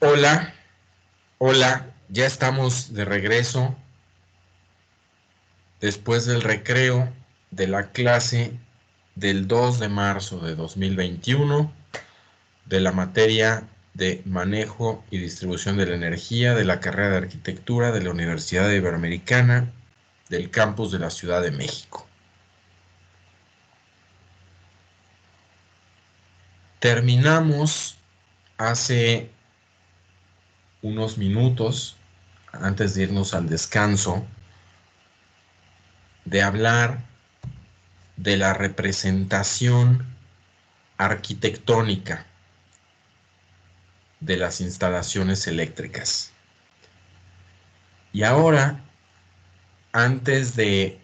Hola, hola, ya estamos de regreso después del recreo de la clase del 2 de marzo de 2021 de la materia de manejo y distribución de la energía de la carrera de arquitectura de la Universidad Iberoamericana del campus de la Ciudad de México. Terminamos hace unos minutos, antes de irnos al descanso, de hablar de la representación arquitectónica de las instalaciones eléctricas. Y ahora, antes de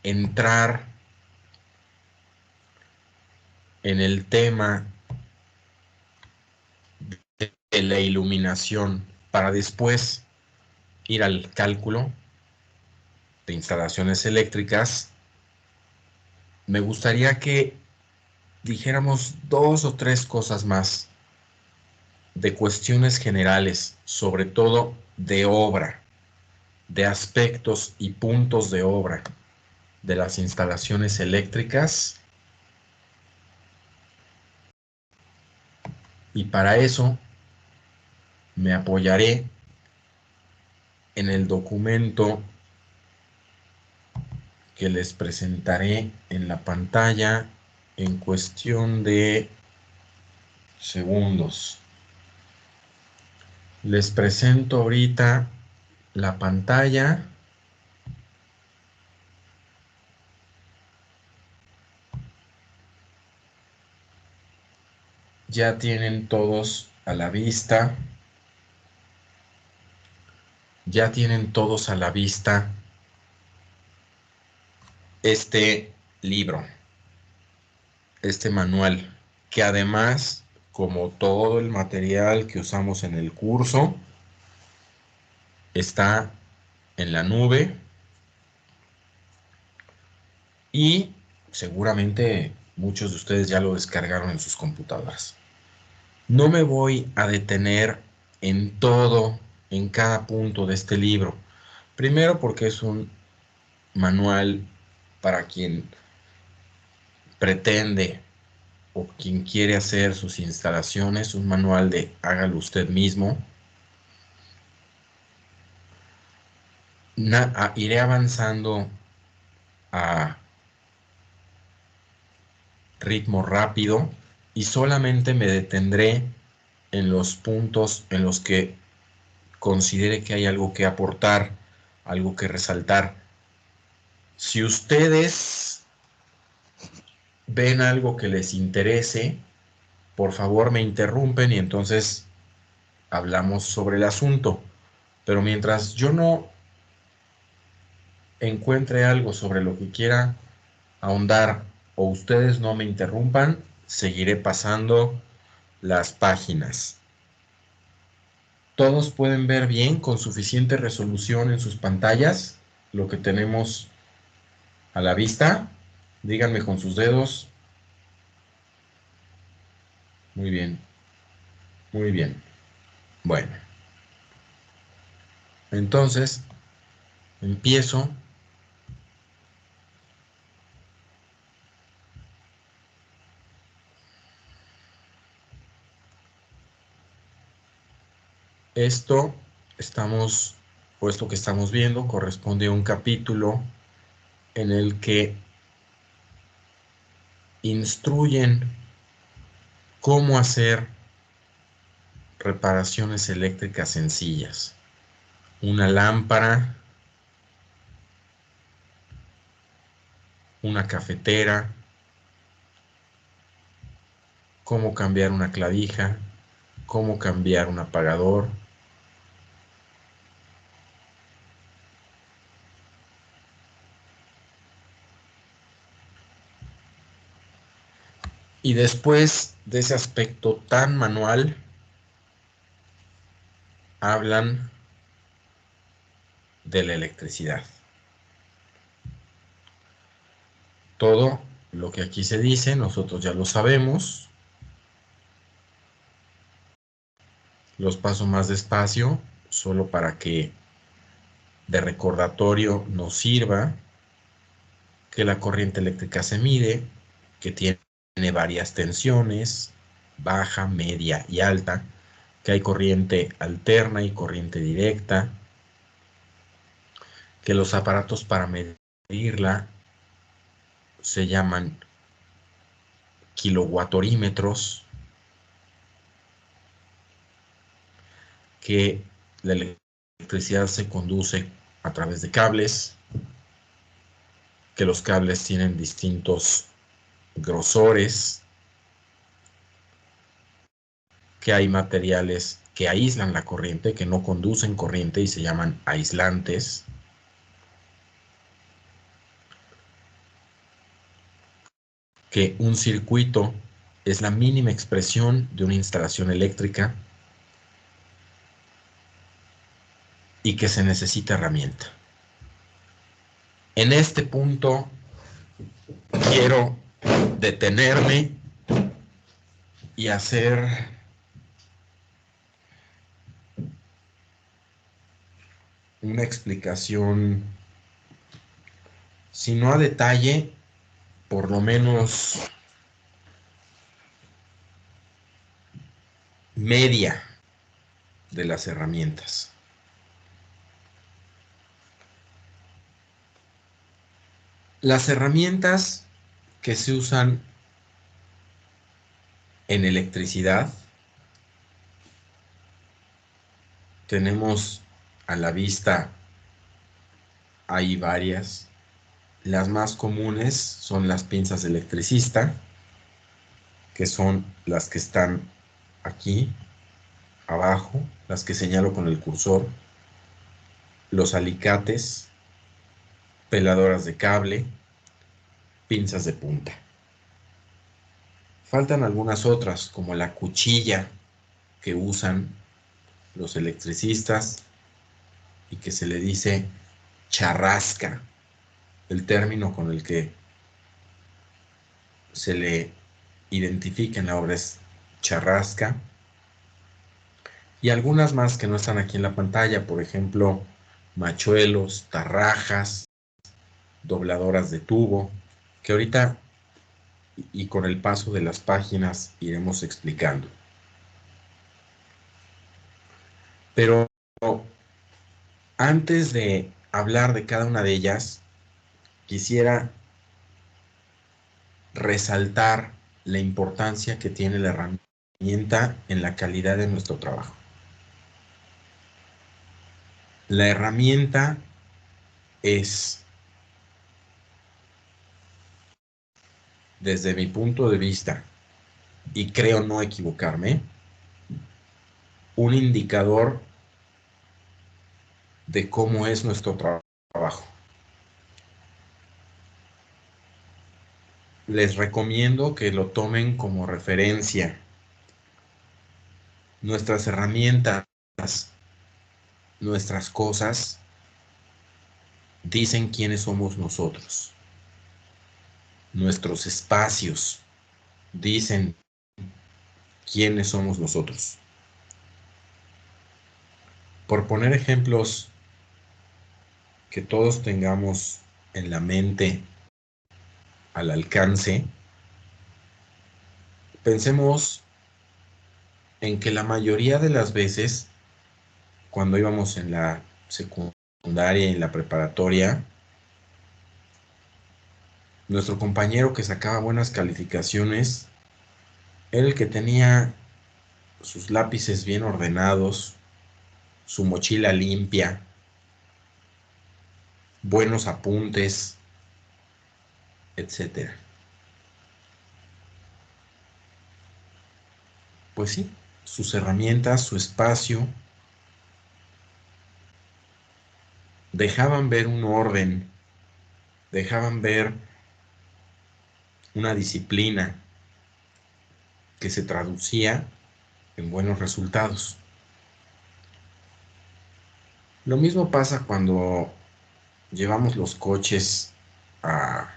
entrar en el tema de la iluminación para después ir al cálculo de instalaciones eléctricas, me gustaría que dijéramos dos o tres cosas más de cuestiones generales, sobre todo de obra, de aspectos y puntos de obra de las instalaciones eléctricas. Y para eso me apoyaré en el documento que les presentaré en la pantalla en cuestión de segundos. Les presento ahorita la pantalla. Ya tienen todos a la vista. Ya tienen todos a la vista este libro, este manual, que además, como todo el material que usamos en el curso, está en la nube y seguramente muchos de ustedes ya lo descargaron en sus computadoras. No me voy a detener en todo, en cada punto de este libro. Primero porque es un manual para quien pretende o quien quiere hacer sus instalaciones, un manual de hágalo usted mismo. Iré avanzando a ritmo rápido y solamente me detendré en los puntos en los que considere que hay algo que aportar, algo que resaltar. Si ustedes ven algo que les interese, por favor me interrumpen y entonces hablamos sobre el asunto. Pero mientras yo no encuentre algo sobre lo que quiera ahondar o ustedes no me interrumpan, seguiré pasando las páginas. Todos pueden ver bien con suficiente resolución en sus pantallas lo que tenemos a la vista. Díganme con sus dedos. Muy bien, muy bien. Bueno, entonces empiezo. Esto esto que estamos viendo corresponde a un capítulo en el que instruyen cómo hacer reparaciones eléctricas sencillas. Una lámpara, una cafetera, cómo cambiar una clavija, cómo cambiar un apagador. Y después de ese aspecto tan manual, hablan de la electricidad. Todo lo que aquí se dice, nosotros ya lo sabemos. Los paso más despacio, solo para que de recordatorio nos sirva que la corriente eléctrica se mide, que tiene varias tensiones, baja, media y alta, que hay corriente alterna y corriente directa, que los aparatos para medirla se llaman kilowatorímetros, que la electricidad se conduce a través de cables, que los cables tienen distintos grosores, que hay materiales que aíslan la corriente, que no conducen corriente y se llaman aislantes, que un circuito es la mínima expresión de una instalación eléctrica y que se necesita herramienta. En este punto quiero detenerme y hacer una explicación, si no a detalle, por lo menos media de las herramientas. Las herramientas que se usan en electricidad, tenemos a la vista, hay varias. Las más comunes son las pinzas de electricista, que son las que están aquí abajo, las que señalo con el cursor, los alicates, peladoras de cable, pinzas de punta. Faltan algunas otras, como la cuchilla que usan los electricistas y que se le dice charrasca, el término con el que se le identifica en la obra es charrasca, y algunas más que no están aquí en la pantalla, por ejemplo, machuelos, tarrajas, dobladoras de tubo, que ahorita y con el paso de las páginas iremos explicando. Pero antes de hablar de cada una de ellas, quisiera resaltar la importancia que tiene la herramienta en la calidad de nuestro trabajo. La herramienta es, desde mi punto de vista, y creo no equivocarme, un indicador de cómo es nuestro trabajo. Les recomiendo que lo tomen como referencia. Nuestras herramientas, nuestras cosas, dicen quiénes somos nosotros. Nuestros espacios dicen quiénes somos nosotros. Por poner ejemplos que todos tengamos en la mente al alcance, pensemos en que la mayoría de las veces, cuando íbamos en la secundaria y en la preparatoria, nuestro compañero que sacaba buenas calificaciones era el que tenía sus lápices bien ordenados, su mochila limpia, buenos apuntes, etcétera. Pues sí, sus herramientas, su espacio, dejaban ver un orden, dejaban ver una disciplina que se traducía en buenos resultados. Lo mismo pasa cuando llevamos los coches a,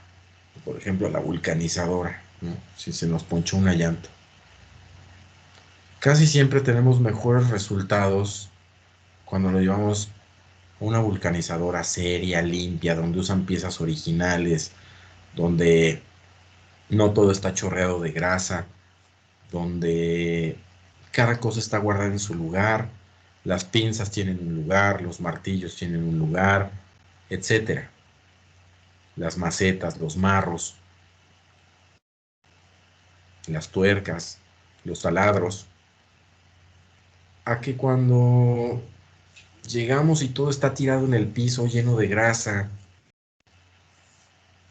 por ejemplo, a la vulcanizadora, ¿no? Si se nos ponchó una llanta. Casi siempre tenemos mejores resultados cuando lo llevamos a una vulcanizadora seria, limpia, donde usan piezas originales, donde no todo está chorreado de grasa, donde cada cosa está guardada en su lugar, las pinzas tienen un lugar, los martillos tienen un lugar, etcétera. Las macetas, los marros, las tuercas, los taladros. A que cuando llegamos y todo está tirado en el piso lleno de grasa,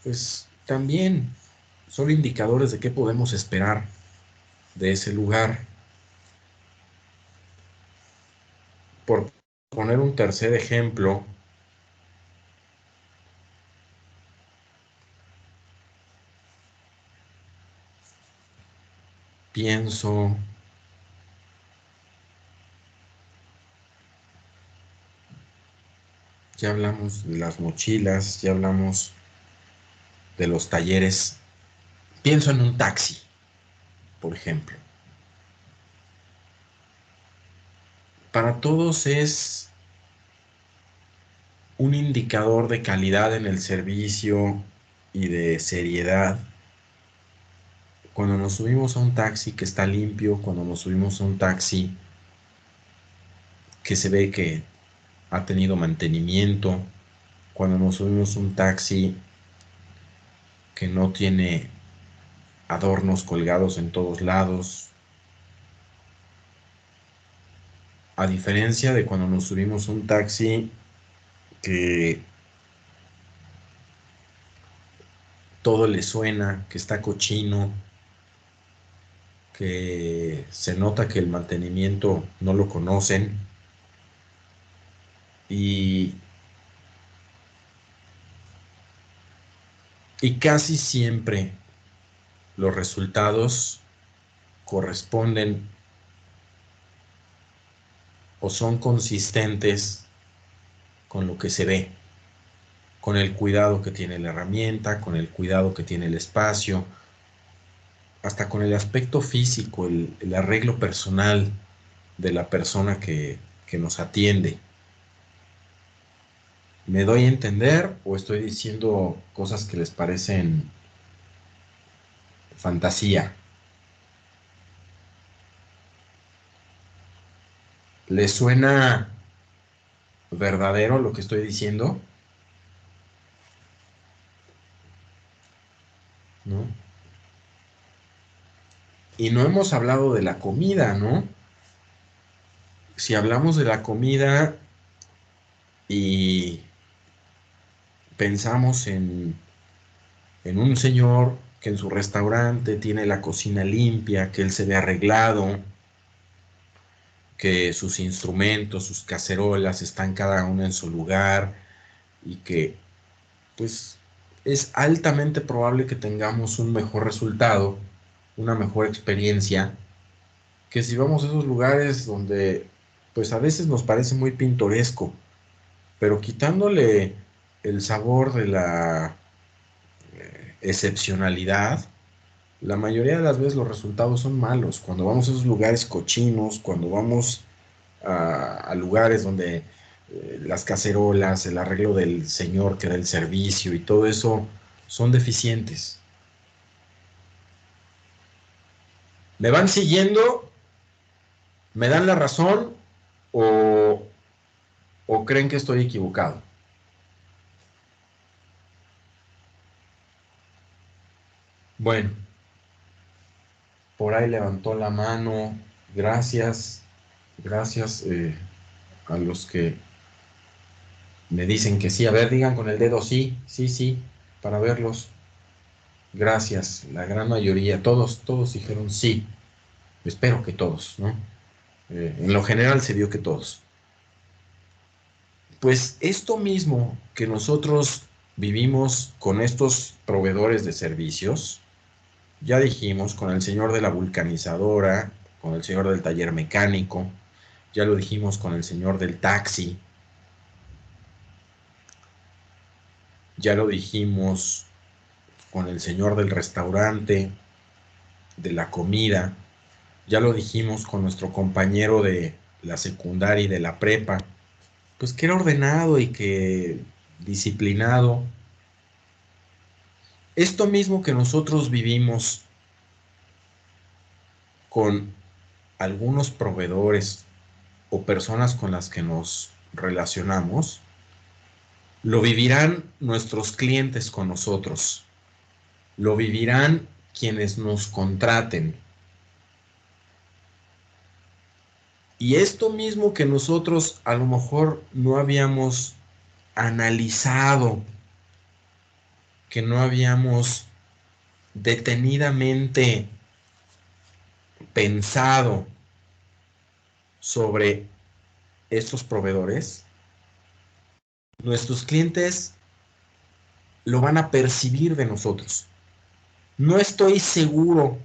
pues también son indicadores de qué podemos esperar de ese lugar. Por poner un tercer ejemplo, pienso, ya hablamos de las mochilas, ya hablamos de los talleres, pienso en un taxi, por ejemplo. Para todos es un indicador de calidad en el servicio y de seriedad. Cuando nos subimos a un taxi que está limpio, cuando nos subimos a un taxi que se ve que ha tenido mantenimiento, cuando nos subimos a un taxi que no tiene adornos colgados en todos lados, a diferencia de cuando nos subimos a un taxi que todo le suena, que está cochino, que se nota que el mantenimiento no lo conocen y, y casi siempre los resultados corresponden o son consistentes con lo que se ve, con el cuidado que tiene la herramienta, con el cuidado que tiene el espacio, hasta con el aspecto físico, el arreglo personal de la persona que nos atiende. ¿Me doy a entender o estoy diciendo cosas que les parecen fantasía? ¿Les suena verdadero lo que estoy diciendo? ¿No? Y no hemos hablado de la comida, ¿no? Si hablamos de la comida y pensamos en un señor que en su restaurante tiene la cocina limpia, que él se ve arreglado, que sus instrumentos, sus cacerolas están cada una en su lugar y que pues es altamente probable que tengamos un mejor resultado, una mejor experiencia, que si vamos a esos lugares donde pues a veces nos parece muy pintoresco, pero quitándole el sabor de la excepcionalidad, la mayoría de las veces los resultados son malos. Cuando vamos a esos lugares cochinos, cuando vamos a lugares donde las cacerolas, el arreglo del señor que da el servicio y todo eso son deficientes. ¿Me van siguiendo? ¿Me dan la razón? ¿O, o creen que estoy equivocado? Bueno, por ahí levantó la mano. Gracias, gracias a los que me dicen que sí. A ver, digan con el dedo sí, sí, sí, para verlos. Gracias, la gran mayoría, todos dijeron sí. Espero que todos, ¿no? En lo general se vio que todos. Pues esto mismo que nosotros vivimos con estos proveedores de servicios, ya dijimos con el señor de la vulcanizadora, con el señor del taller mecánico, ya lo dijimos con el señor del taxi, ya lo dijimos con el señor del restaurante, de la comida. Ya lo dijimos con nuestro compañero de la secundaria y de la prepa, pues que era ordenado y que disciplinado. Esto mismo que nosotros vivimos con algunos proveedores o personas con las que nos relacionamos, lo vivirán nuestros clientes con nosotros, lo vivirán quienes nos contraten. Y esto mismo que nosotros a lo mejor no habíamos analizado, que no habíamos detenidamente pensado sobre estos proveedores, nuestros clientes lo van a percibir de nosotros. No estoy seguro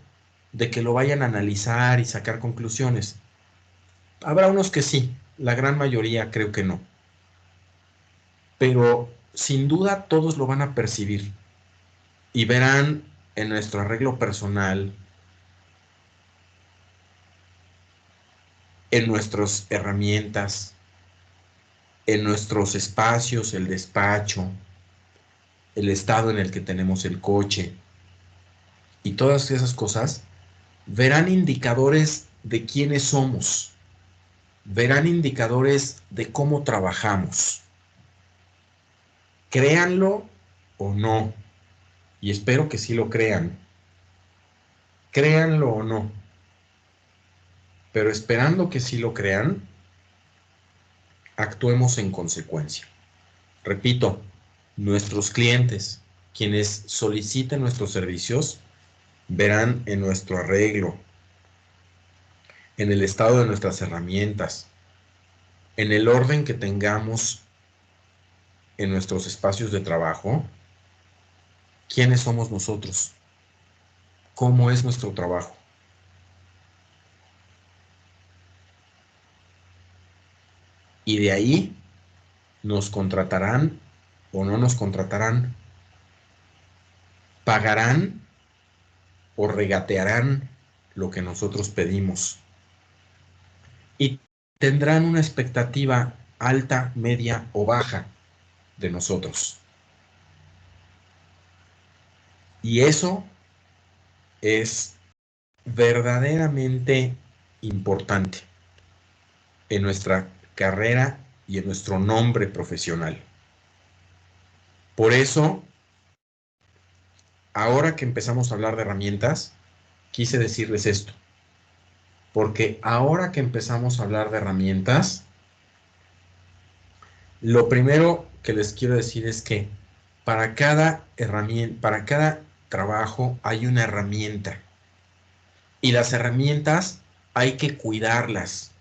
de que lo vayan a analizar y sacar conclusiones. Habrá unos que sí, la gran mayoría creo que no. Pero sin duda todos lo van a percibir y verán en nuestro arreglo personal, en nuestras herramientas, en nuestros espacios, el despacho, el estado en el que tenemos el coche y todas esas cosas, verán indicadores de quiénes somos, verán indicadores de cómo trabajamos. Créanlo o no, y espero que sí lo crean. Créanlo o no, pero esperando que sí lo crean, actuemos en consecuencia. Repito, nuestros clientes, quienes soliciten nuestros servicios, verán en nuestro arreglo, en el estado de nuestras herramientas, en el orden que tengamos en nuestros espacios de trabajo, quiénes somos nosotros, cómo es nuestro trabajo. Y de ahí nos contratarán o no nos contratarán, pagarán o regatearán lo que nosotros pedimos. Y tendrán una expectativa alta, media o baja de nosotros. Y eso es verdaderamente importante en nuestra carrera y en nuestro nombre profesional. Por eso, ahora que empezamos a hablar de herramientas, quise decirles esto. Porque ahora que empezamos a hablar de herramientas, lo primero que les quiero decir es que para cada herramienta, para cada trabajo hay una herramienta. Y las herramientas hay que cuidarlas.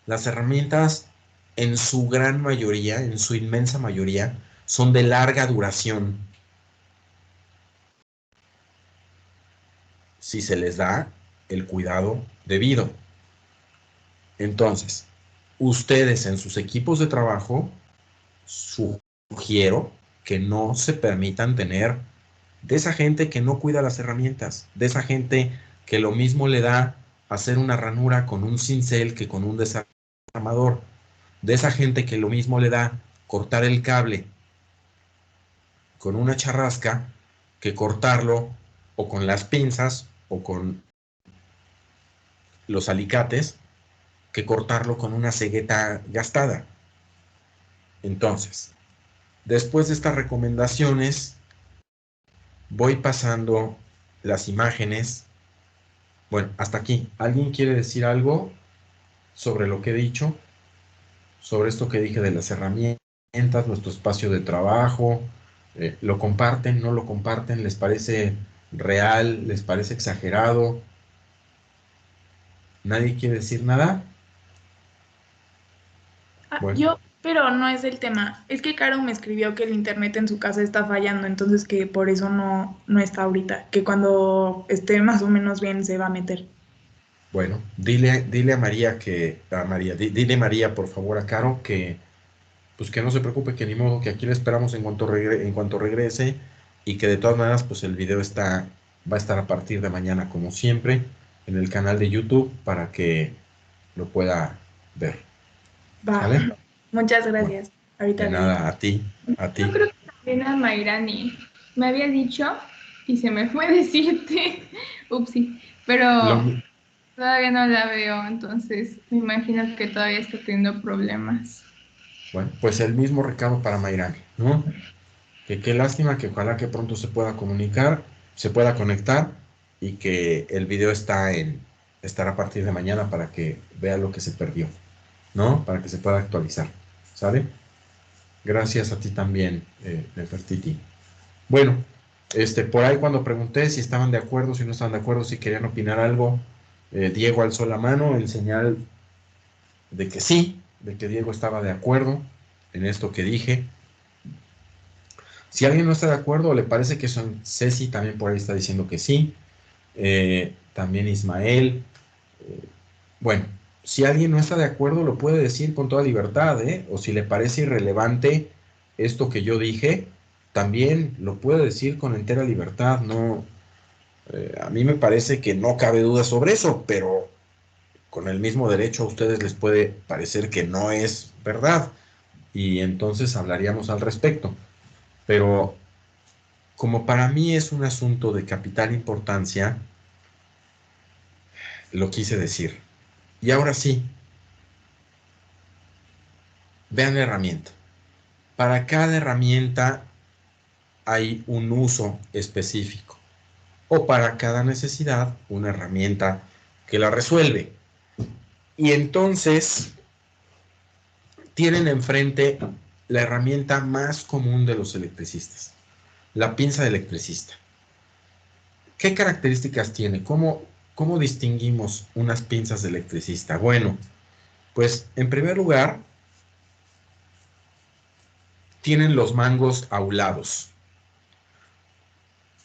Las herramientas, en su gran mayoría, en su inmensa mayoría, son de larga duración. Si se les da el cuidado debido. Entonces, ustedes en sus equipos de trabajo, sugiero que no se permitan tener de esa gente que no cuida las herramientas, de esa gente que lo mismo le da hacer una ranura con un cincel que con un desarmador, de esa gente que lo mismo le da cortar el cable con una charrasca que cortarlo o con las pinzas o con los alicates que cortarlo con una cegueta gastada. Entonces, después de estas recomendaciones, voy pasando las imágenes. Bueno, hasta aquí. ¿Alguien quiere decir algo sobre lo que he dicho? Sobre esto que dije de las herramientas, nuestro espacio de trabajo. ¿Lo comparten? ¿No lo comparten? ¿Les parece real? ¿Les parece exagerado? ¿Nadie quiere decir nada? Bueno, Yo, pero no es el tema. Es que Caro me escribió que el internet en su casa está fallando, entonces que por eso no está ahorita, que cuando esté más o menos bien se va a meter. bueno, dile a María dile María, por favor, a Caro que pues que no se preocupe, que ni modo, que aquí le esperamos en cuanto regrese y que de todas maneras, pues el video va a estar a partir de mañana como siempre. en el canal de YouTube para que lo pueda ver. Va. ¿Sale? Muchas Bueno, gracias. Ahorita de le digo. nada, a ti, a Yo ti. creo que también a Mayrani. Me había dicho y se me fue decirte. Upsi. Lo, Pero todavía no la veo, entonces me imagino que todavía está teniendo problemas. bueno, pues el mismo recado para Mayrani, ¿no? Que qué lástima, que ojalá que pronto se pueda comunicar, se pueda conectar y que el video estará a partir de mañana para que vea lo que se perdió, ¿no? Para que se pueda actualizar, ¿sale? Gracias a ti también, Nefertiti. Bueno, por ahí cuando pregunté si estaban de acuerdo, si no estaban de acuerdo, si querían opinar algo, Diego alzó la mano en señal de que sí, de que Diego estaba de acuerdo en esto que dije. Si alguien no está de acuerdo o le parece que son Ceci, también por ahí está diciendo que sí. También Ismael. eh, bueno, si alguien no está de acuerdo, lo puede decir con toda libertad, ¿eh? O si le parece irrelevante esto que yo dije, también lo puede decir con entera libertad. No, a mí me parece que no cabe duda sobre eso, pero con el mismo derecho a ustedes les puede parecer que no es verdad y entonces hablaríamos al respecto. Pero como para mí es un asunto de capital importancia, lo quise decir. Y ahora sí, vean la herramienta. Para cada herramienta hay un uso específico o para cada necesidad una herramienta que la resuelve. Y entonces tienen enfrente la herramienta más común de los electricistas, la pinza de electricista. ¿Qué características tiene? ¿Cómo distinguimos unas pinzas de electricista? Bueno, pues en primer lugar, tienen los mangos aulados.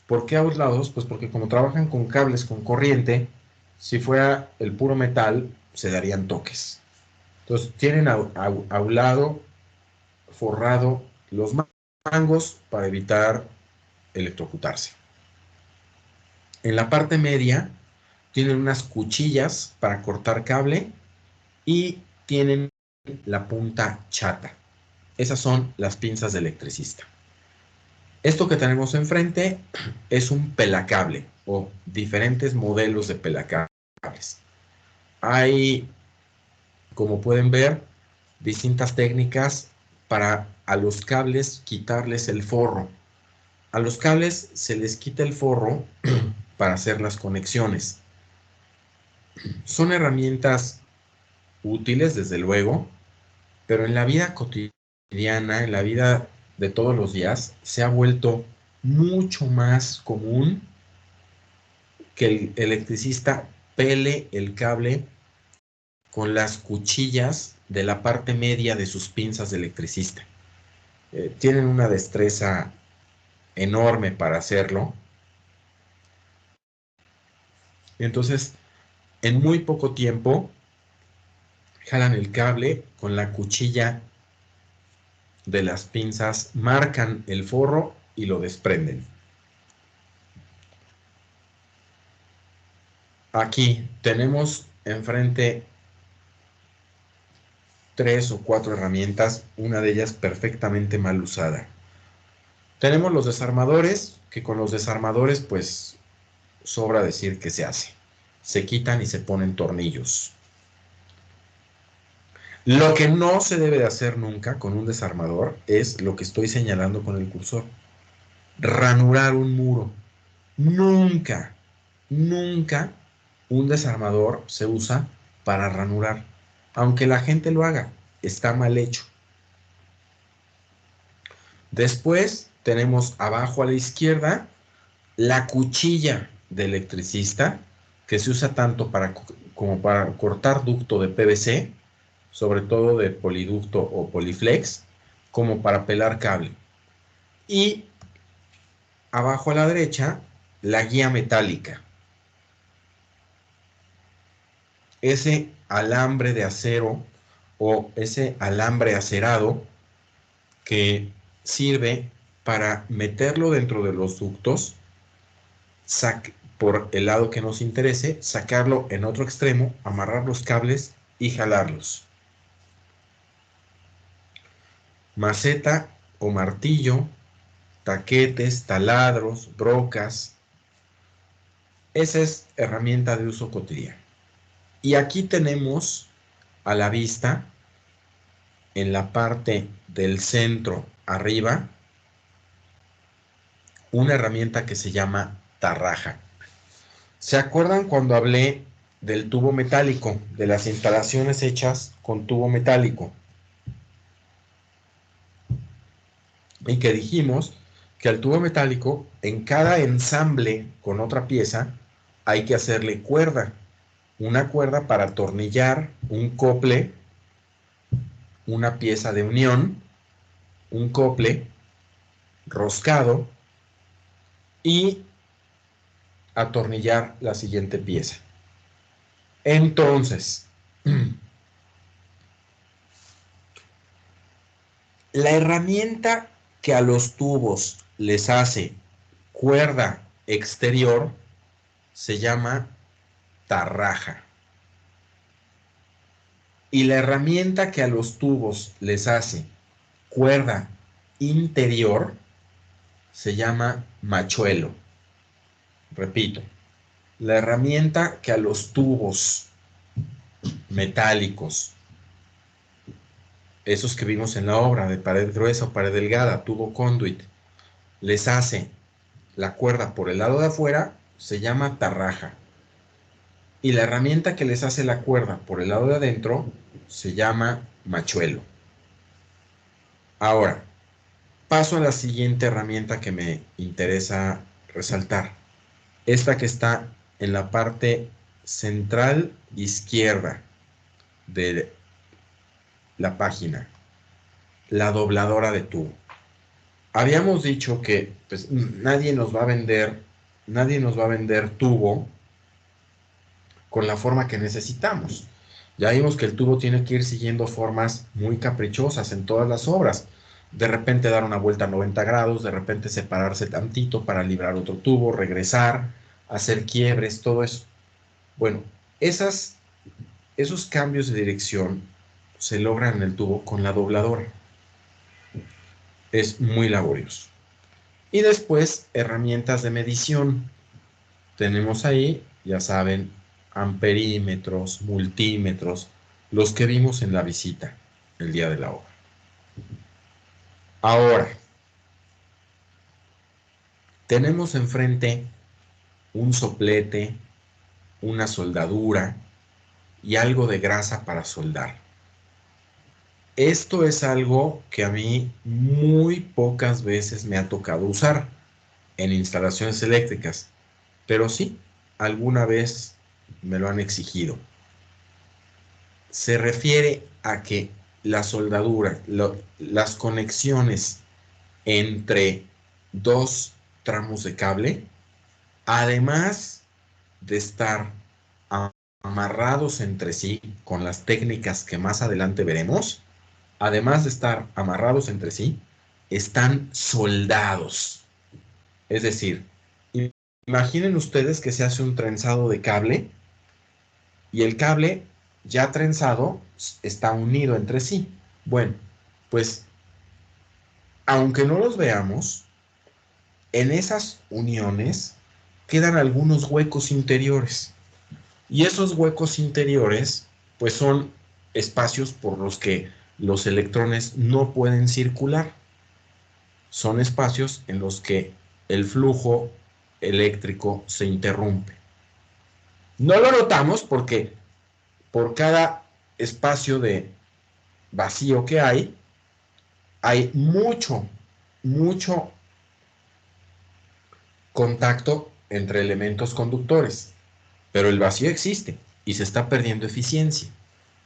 ¿Por qué aulados? Pues porque como trabajan con cables con corriente, si fuera el puro metal, se darían toques. Entonces, tienen aulado, forrado los mangos para evitar electrocutarse. En la parte media tienen unas cuchillas para cortar cable y tienen la punta chata. Esas son las pinzas de electricista. Esto que tenemos enfrente es un pelacable o diferentes modelos de pelacables. Hay, como pueden ver, distintas técnicas para a los cables quitarles el forro. A los cables se les quita el forro para hacer las conexiones. Son herramientas útiles, desde luego, pero en la vida cotidiana, en la vida de todos los días, se ha vuelto mucho más común que el electricista pele el cable con las cuchillas de la parte media de sus pinzas de electricista. Tienen una destreza enorme para hacerlo. Entonces, en muy poco tiempo, jalan el cable con la cuchilla de las pinzas, marcan el forro y lo desprenden. Aquí tenemos enfrente 3 o 4 herramientas, una de ellas perfectamente mal usada. Tenemos los desarmadores, que con los desarmadores pues sobra decir que se hace. Se quitan y se ponen tornillos. Lo que no se debe de hacer nunca con un desarmador es lo que estoy señalando con el cursor. Ranurar un muro. Nunca, nunca un desarmador se usa para ranurar. Aunque la gente lo haga, está mal hecho. Después tenemos abajo a la izquierda la cuchilla de electricista, que se usa tanto como para cortar ducto de PVC, sobre todo de poliducto o poliflex, como para pelar cable. Y abajo a la derecha, la guía metálica. Ese alambre de acero o ese alambre acerado que sirve para meterlo dentro de los ductos, por el lado que nos interese, sacarlo en otro extremo, amarrar los cables y jalarlos. Maceta o martillo, taquetes, taladros, brocas. Esa es herramienta de uso cotidiano. Y aquí tenemos a la vista, en la parte del centro arriba, una herramienta que se llama tarraja. ¿Se acuerdan cuando hablé del tubo metálico, de las instalaciones hechas con tubo metálico? Y que dijimos que al tubo metálico, en cada ensamble con otra pieza, hay que hacerle cuerda. Una cuerda para atornillar un cople, una pieza de unión, un cople roscado y atornillar la siguiente pieza. Entonces, la herramienta que a los tubos les hace cuerda exterior se llama tarraja. Y la herramienta que a los tubos les hace cuerda interior se llama machuelo. Repito, la herramienta que a los tubos metálicos, esos que vimos en la obra de pared gruesa o pared delgada, tubo conduit, les hace la cuerda por el lado de afuera, se llama tarraja. Y la herramienta que les hace la cuerda por el lado de adentro se llama machuelo. Ahora, paso a la siguiente herramienta que me interesa resaltar. Esta que está en la parte central izquierda de la página, la dobladora de tubo. Habíamos dicho que pues, nadie nos va a vender tubo con la forma que necesitamos. Ya vimos que el tubo tiene que ir siguiendo formas muy caprichosas en todas las obras. De repente dar una vuelta a 90 grados, de repente separarse tantito para librar otro tubo, regresar, hacer quiebres, todo eso. Bueno, esos cambios de dirección se logran en el tubo con la dobladora. Es muy laborioso. Y después, herramientas de medición. Tenemos ahí, ya saben, amperímetros, multímetros, los que vimos en la visita el día de la obra. Ahora, tenemos enfrente un soplete, una soldadura y algo de grasa para soldar. Esto es algo que a mí muy pocas veces me ha tocado usar en instalaciones eléctricas, pero sí, alguna vez me lo han exigido. Se refiere a que la soldadura, las conexiones entre dos tramos de cable, además de estar amarrados entre sí con las técnicas que más adelante veremos, además de estar amarrados entre sí, están soldados. Es decir, imaginen ustedes que se hace un trenzado de cable y el cable ya trenzado está unido entre sí. Bueno, pues aunque no los veamos, en esas uniones quedan algunos huecos interiores. Y esos huecos interiores, pues son espacios por los que los electrones no pueden circular. Son espacios en los que el flujo eléctrico se interrumpe. No lo notamos porque por cada espacio de vacío que hay mucho contacto entre elementos conductores, pero el vacío existe y se está perdiendo eficiencia.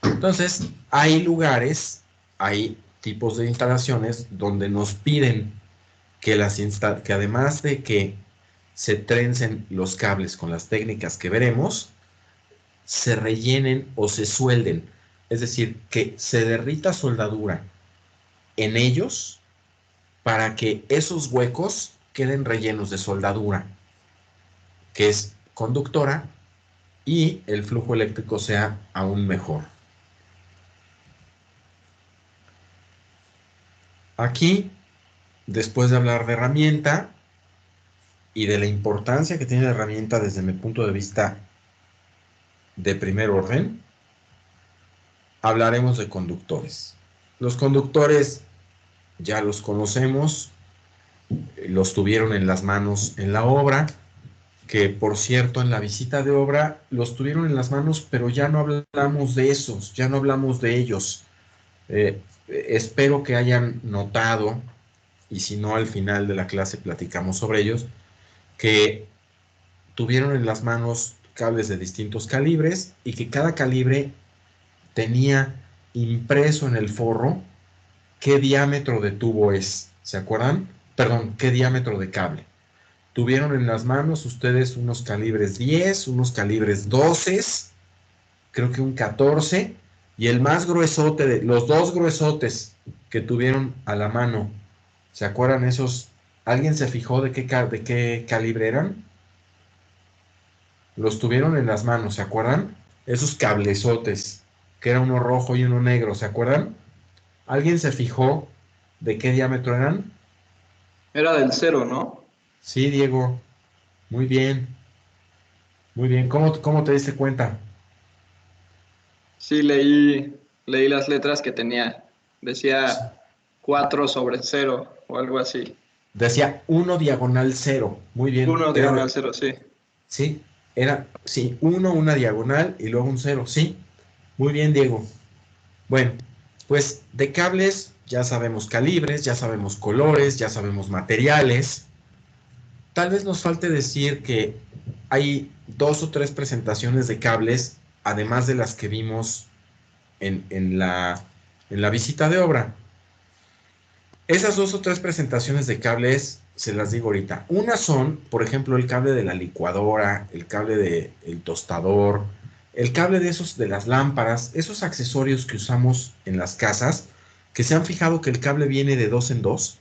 Entonces, hay lugares, hay tipos de instalaciones donde nos piden que además de que se trencen los cables con las técnicas que veremos, se rellenen o se suelden. Es decir, que se derrita soldadura en ellos para que esos huecos queden rellenos de soldadura, que es conductora y el flujo eléctrico sea aún mejor. Aquí, después de hablar de herramienta y de la importancia que tiene la herramienta desde mi punto de vista de primer orden, hablaremos de conductores. Los conductores ya los conocemos, los tuvieron en las manos en la obra, que por cierto en la visita de obra los tuvieron en las manos, pero ya no hablamos de esos, ya no hablamos de ellos. Espero que hayan notado, y si no al final de la clase platicamos sobre ellos, que tuvieron en las manos cables de distintos calibres y que cada calibre tenía impreso en el forro qué diámetro de tubo es. ¿Se acuerdan? Perdón, qué diámetro de cable. Tuvieron en las manos ustedes unos calibres 10, unos calibres 12, creo que un 14, y el más gruesote, los dos gruesotes que tuvieron a la mano, ¿se acuerdan esos? ¿Alguien se fijó de qué calibre eran? Los tuvieron en las manos, ¿se acuerdan? Esos cablezotes, que era uno rojo y uno negro, ¿se acuerdan? ¿Alguien se fijó de qué diámetro eran? Era del 0, ¿no? Sí, Diego. Muy bien. Muy bien. ¿Cómo te diste cuenta? Sí, leí las letras que tenía. Decía 4/0 o algo así. Decía 1 diagonal 0. Muy bien. 1 diagonal 0, sí. Sí, sí, 1, una diagonal y luego un 0. Sí. Muy bien, Diego. Bueno, pues de cables ya sabemos calibres, ya sabemos colores, ya sabemos materiales. Tal vez nos falte decir que hay 2 o 3 presentaciones de cables, además de las que vimos en la visita de obra. Esas 2 o 3 presentaciones de cables se las digo ahorita. Una son, por ejemplo, el cable de la licuadora, el cable del tostador, el cable de las lámparas, esos accesorios que usamos en las casas, que se han fijado que el cable viene de 2 en 2,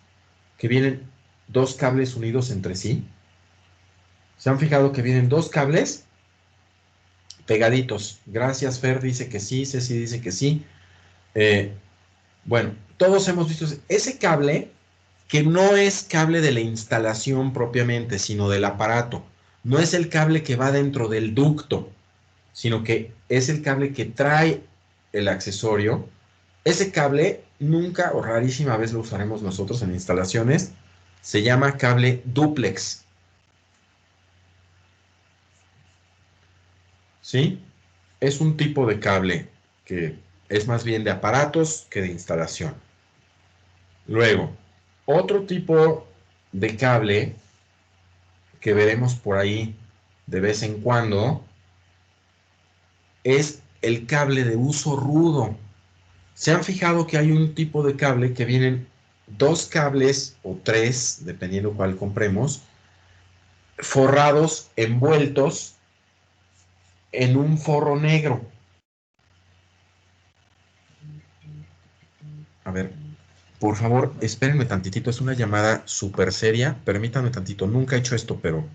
que vienen 2 cables unidos entre sí. ¿Se han fijado que vienen 2 cables pegaditos? Gracias, Fer dice que sí, Ceci dice que sí. Bueno, todos hemos visto ese cable, que no es cable de la instalación propiamente, sino del aparato. No es el cable que va dentro del ducto, sino que es el cable que trae el accesorio. Ese cable nunca o rarísima vez lo usaremos nosotros en instalaciones. Se llama cable dúplex. ¿Sí? Es un tipo de cable que es más bien de aparatos que de instalación. Luego, otro tipo de cable que veremos por ahí de vez en cuando es el cable de uso rudo. ¿Se han fijado que hay un tipo de cable que vienen 2 cables o 3, dependiendo cuál compremos, forrados, envueltos en un forro negro? A ver, por favor, espérenme tantitito, es una llamada súper seria, permítanme tantito, nunca he hecho esto, pero...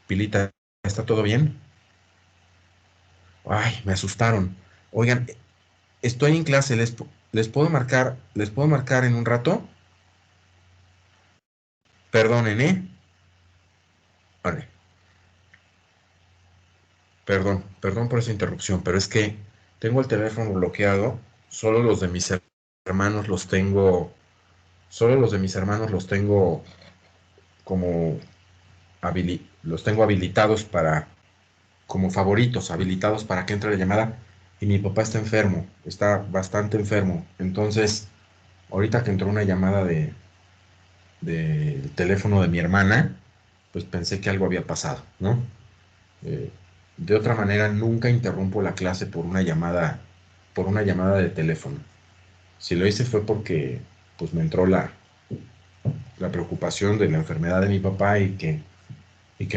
Pilita, ¿está todo bien? Ay, me asustaron. Oigan, estoy en clase, ¿les puedo marcar en un rato? Perdonen, ¿eh? Vale. Perdón por esa interrupción, pero es que tengo el teléfono bloqueado, solo los de mis hermanos los tengo, solo los de mis hermanos los tengo como, los tengo habilitados para, como favoritos, habilitados para que entre la llamada, y mi papá está enfermo, está bastante enfermo, entonces, ahorita que entró una llamada del teléfono de mi hermana, pues pensé que algo había pasado, ¿no? De otra manera, nunca interrumpo la clase por una llamada de teléfono. Si lo hice fue porque pues me entró la preocupación de la enfermedad de mi papá y que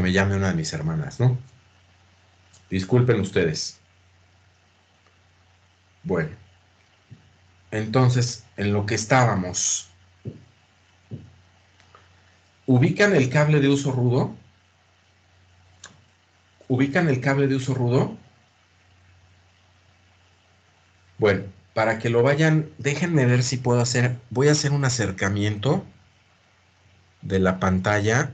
me llame una de mis hermanas, ¿no? Disculpen ustedes. Bueno, entonces, en lo que estábamos, ¿ubican el cable de uso rudo? ¿Ubican el cable de uso rudo? Bueno, para que lo vayan, déjenme ver si puedo hacer, voy a hacer un acercamiento de la pantalla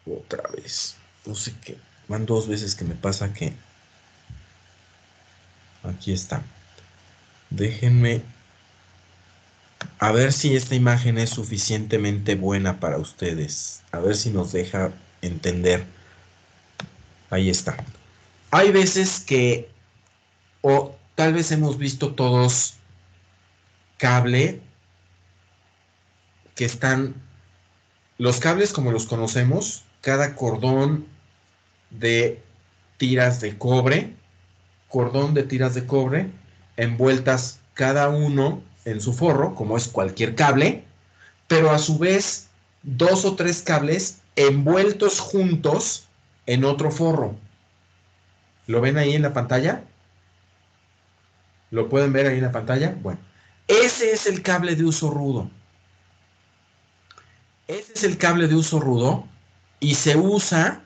otra vez. No sé qué, van 2 veces que me pasa que aquí está. Déjenme a ver si esta imagen es suficientemente buena para ustedes. A ver si nos deja entender. Ahí está. Hay veces que, o tal vez hemos visto todos cable que están, los cables como los conocemos, cada cordón de tiras de cobre, envueltas cada uno en su forro, como es cualquier cable, pero a su vez 2 o 3 cables envueltos juntos en otro forro. ¿Lo ven ahí en la pantalla? ¿Lo pueden ver ahí en la pantalla? Bueno, ese es el cable de uso rudo. Ese es el cable de uso rudo y se usa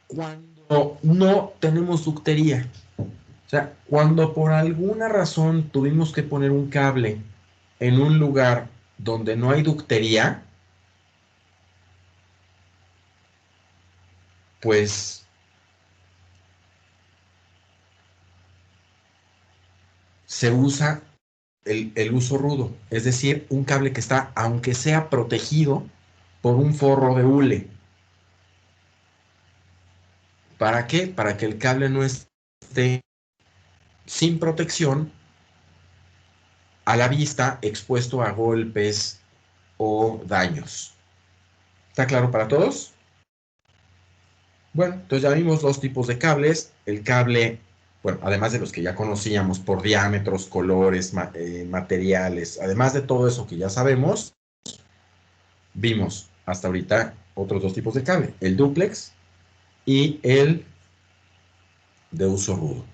cuando no tenemos ductería. O sea, cuando por alguna razón tuvimos que poner un cable en un lugar donde no hay ductería, pues se usa el uso rudo, es decir, un cable que está, aunque sea protegido por un forro de hule. ¿Para qué? Para que el cable no esté sin protección a la vista, expuesto a golpes o daños. ¿Está claro para todos? Bueno, entonces ya vimos 2 tipos de cables. El cable, bueno, además de los que ya conocíamos por diámetros, colores, materiales, además de todo eso que ya sabemos, vimos hasta ahorita otros 2 tipos de cable, el dúplex y el de uso rudo.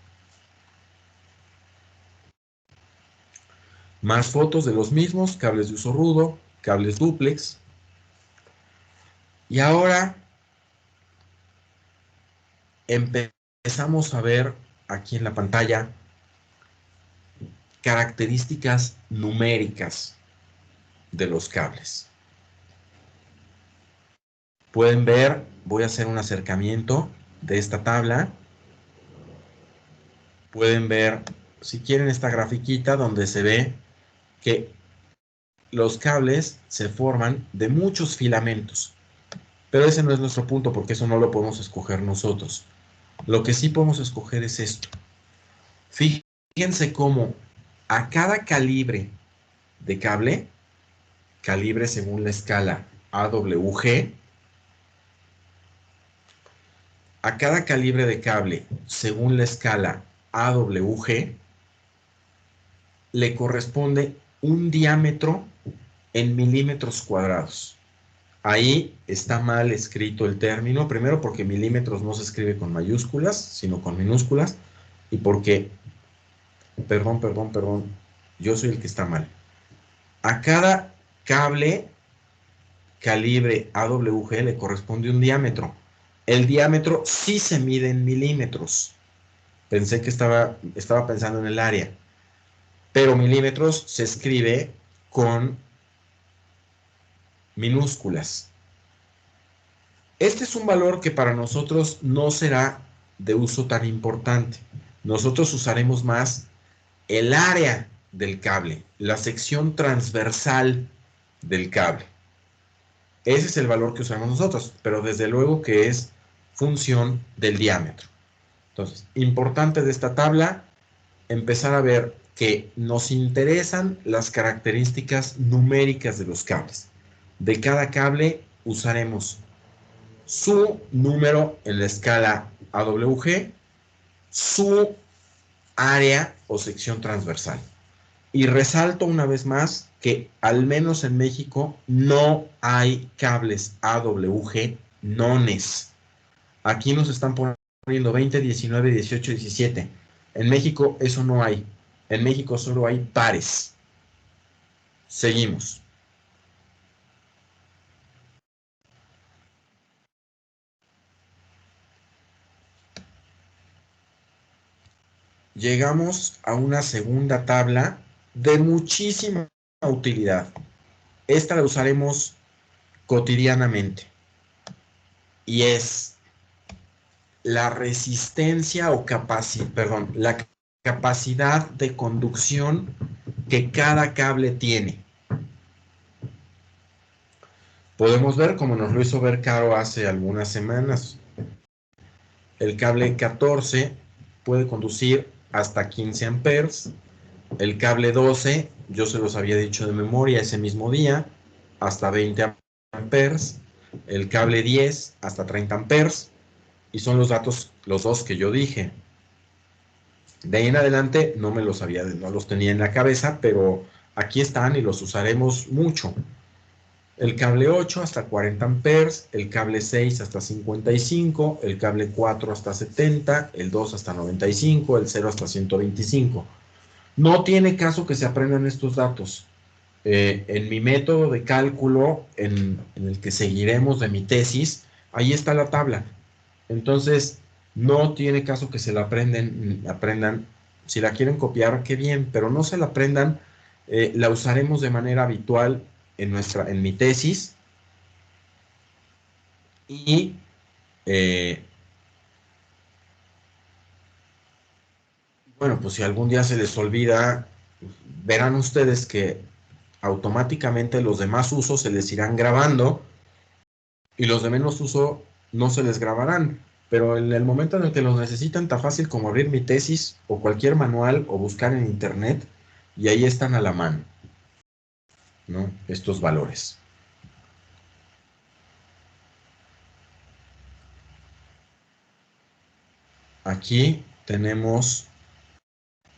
Más fotos de los mismos, cables de uso rudo, cables dúplex. Y ahora empezamos a ver aquí en la pantalla características numéricas de los cables. Pueden ver, voy a hacer un acercamiento de esta tabla. Pueden ver, si quieren, esta grafiquita donde se ve que los cables se forman de muchos filamentos. Pero ese no es nuestro punto porque eso no lo podemos escoger nosotros. Lo que sí podemos escoger es esto. Fíjense cómo a cada calibre de cable, calibre según la escala AWG, a cada calibre de cable según la escala AWG, le corresponde un diámetro en milímetros cuadrados. Ahí está mal escrito el término, primero porque milímetros no se escribe con mayúsculas, sino con minúsculas, y porque, perdón, yo soy el que está mal. A cada cable calibre AWG le corresponde un diámetro. El diámetro sí se mide en milímetros. Pensé que estaba pensando en el área, pero milímetros se escribe con minúsculas. Este es un valor que para nosotros no será de uso tan importante. Nosotros usaremos más el área del cable, la sección transversal del cable. Ese es el valor que usamos nosotros, pero desde luego que es función del diámetro. Entonces, importante de esta tabla, empezar a ver que nos interesan las características numéricas de los cables. De cada cable usaremos su número en la escala AWG, su área o sección transversal. Y resalto una vez más que al menos en México no hay cables AWG nones. Aquí nos están poniendo 20, 19, 18, 17. En México eso no hay. En México solo hay pares. Seguimos. llegamos a una segunda tabla de muchísima utilidad. Esta la usaremos cotidianamente y es la resistencia o la capacidad de conducción que cada cable tiene. Podemos ver, como nos lo hizo ver Caro hace algunas semanas, el cable 14 puede conducir hasta 15 amperes, el cable 12, yo se los había dicho de memoria ese mismo día, hasta 20 amperes, el cable 10 hasta 30 amperes, y son los datos, los dos que yo dije. De ahí en adelante no los tenía en la cabeza, pero aquí están y los usaremos mucho. El cable 8 hasta 40 amperes, el cable 6 hasta 55, el cable 4 hasta 70, el 2 hasta 95, el 0 hasta 125. No tiene caso que se aprendan estos datos. En mi método de cálculo, en el que seguiremos de mi tesis, ahí está la tabla. Entonces, no tiene caso que se la aprendan. Si la quieren copiar, qué bien, pero no se la aprendan. La usaremos de manera habitual en mi tesis. Y bueno, pues si algún día se les olvida, verán ustedes que automáticamente los demás usos se les irán grabando y los de menos uso no se les grabarán. Pero en el momento en el que los necesitan, tan fácil como abrir mi tesis o cualquier manual o buscar en internet y ahí están a la mano, ¿no? Estos valores. Aquí tenemos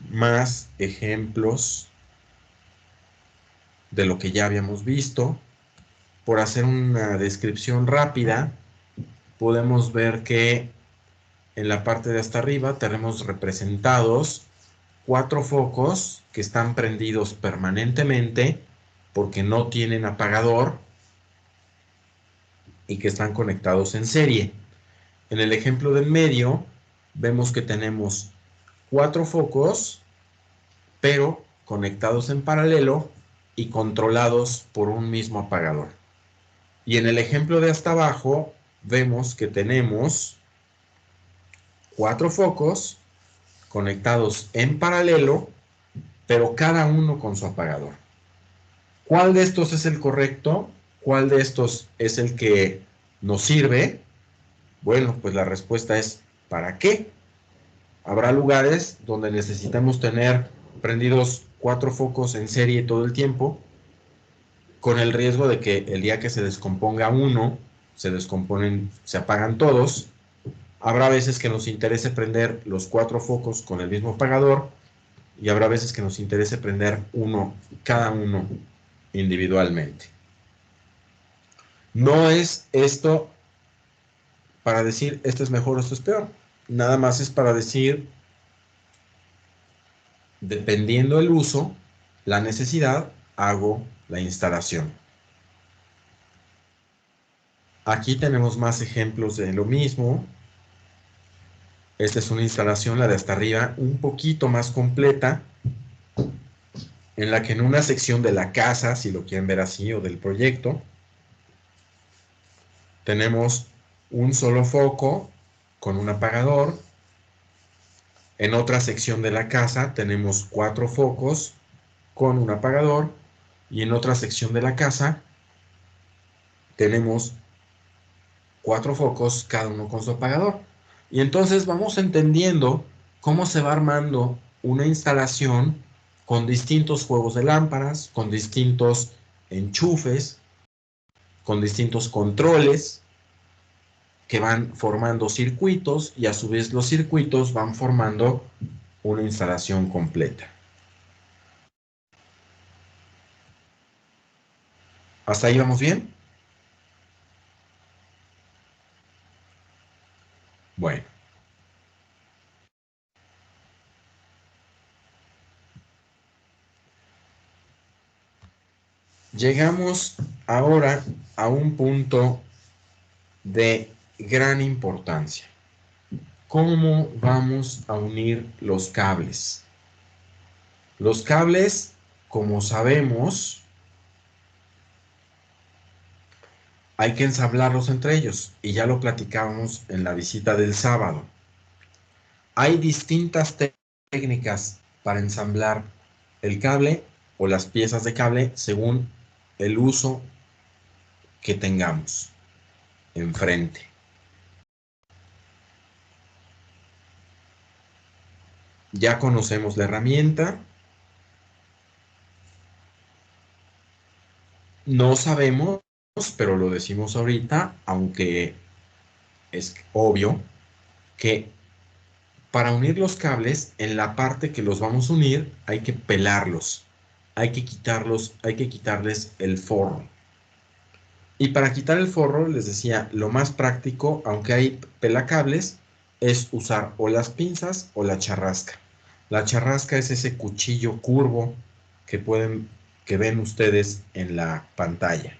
más ejemplos de lo que ya habíamos visto. Por hacer una descripción rápida, podemos ver que en la parte de hasta arriba tenemos representados 4 focos que están prendidos permanentemente porque no tienen apagador y que están conectados en serie. En el ejemplo del medio vemos que tenemos 4 focos pero conectados en paralelo y controlados por un mismo apagador. Y en el ejemplo de hasta abajo vemos que tenemos 4 focos conectados en paralelo, pero cada uno con su apagador. ¿Cuál de estos es el correcto? ¿Cuál de estos es el que nos sirve? Bueno, pues la respuesta es ¿para qué? Habrá lugares donde necesitamos tener prendidos 4 focos en serie todo el tiempo, con el riesgo de que el día que se descomponga uno, se apagan todos. Habrá veces que nos interese prender los 4 focos con el mismo apagador y habrá veces que nos interese prender cada uno individualmente. No es esto para decir esto es mejor o esto es peor. Nada más es para decir, dependiendo el uso, la necesidad, hago la instalación. Aquí tenemos más ejemplos de lo mismo. Esta es una instalación, la de hasta arriba, un poquito más completa, en la que en una sección de la casa, si lo quieren ver así, o del proyecto, tenemos un solo foco con un apagador. En otra sección de la casa tenemos 4 focos con un apagador. Y en otra sección de la casa tenemos 4 focos, cada uno con su apagador. Y entonces vamos entendiendo cómo se va armando una instalación con distintos juegos de lámparas, con distintos enchufes, con distintos controles que van formando circuitos y a su vez los circuitos van formando una instalación completa. ¿Hasta ahí vamos bien? Bueno. Llegamos ahora a un punto de gran importancia. ¿Cómo vamos a unir los cables? Los cables, como sabemos, hay que ensamblarlos entre ellos, y ya lo platicábamos en la visita del sábado. Hay distintas técnicas para ensamblar el cable o las piezas de cable según el uso que tengamos enfrente. Ya conocemos la herramienta. No sabemos, pero lo decimos ahorita, aunque es obvio, que para unir los cables, en la parte que los vamos a unir, hay que pelarlos. Hay que quitarles el forro. Y para quitar el forro, les decía, lo más práctico, aunque hay pelacables, es usar o las pinzas o la charrasca. La charrasca es ese cuchillo curvo que ven ustedes en la pantalla.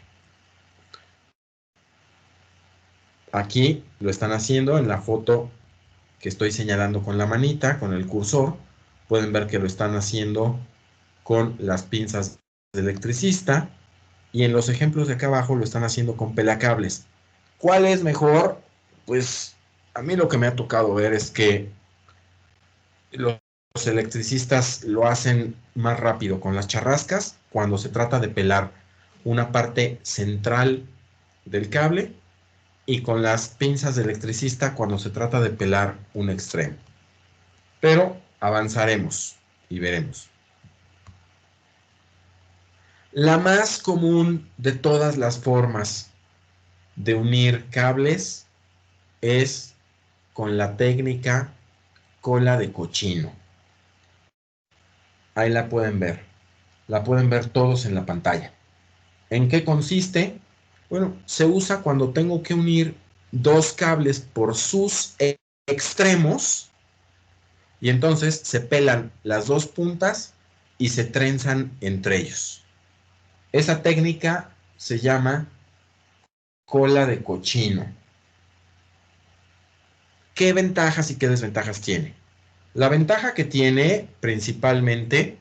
Aquí lo están haciendo en la foto que estoy señalando con la manita, con el cursor. Pueden ver que lo están haciendo con las pinzas de electricista. Y en los ejemplos de acá abajo lo están haciendo con pelacables. ¿Cuál es mejor? Pues a mí lo que me ha tocado ver es que los electricistas lo hacen más rápido con las charrascas cuando se trata de pelar una parte central del cable, y con las pinzas de electricista cuando se trata de pelar un extremo. Pero avanzaremos y veremos. La más común de todas las formas de unir cables es con la técnica cola de cochino. Ahí la pueden ver. La pueden ver todos en la pantalla. ¿En qué consiste? Bueno, se usa cuando tengo que unir dos cables por sus extremos, y entonces se pelan las dos puntas y se trenzan entre ellos. Esa técnica se llama cola de cochino. ¿Qué ventajas y qué desventajas tiene? La ventaja que tiene principalmente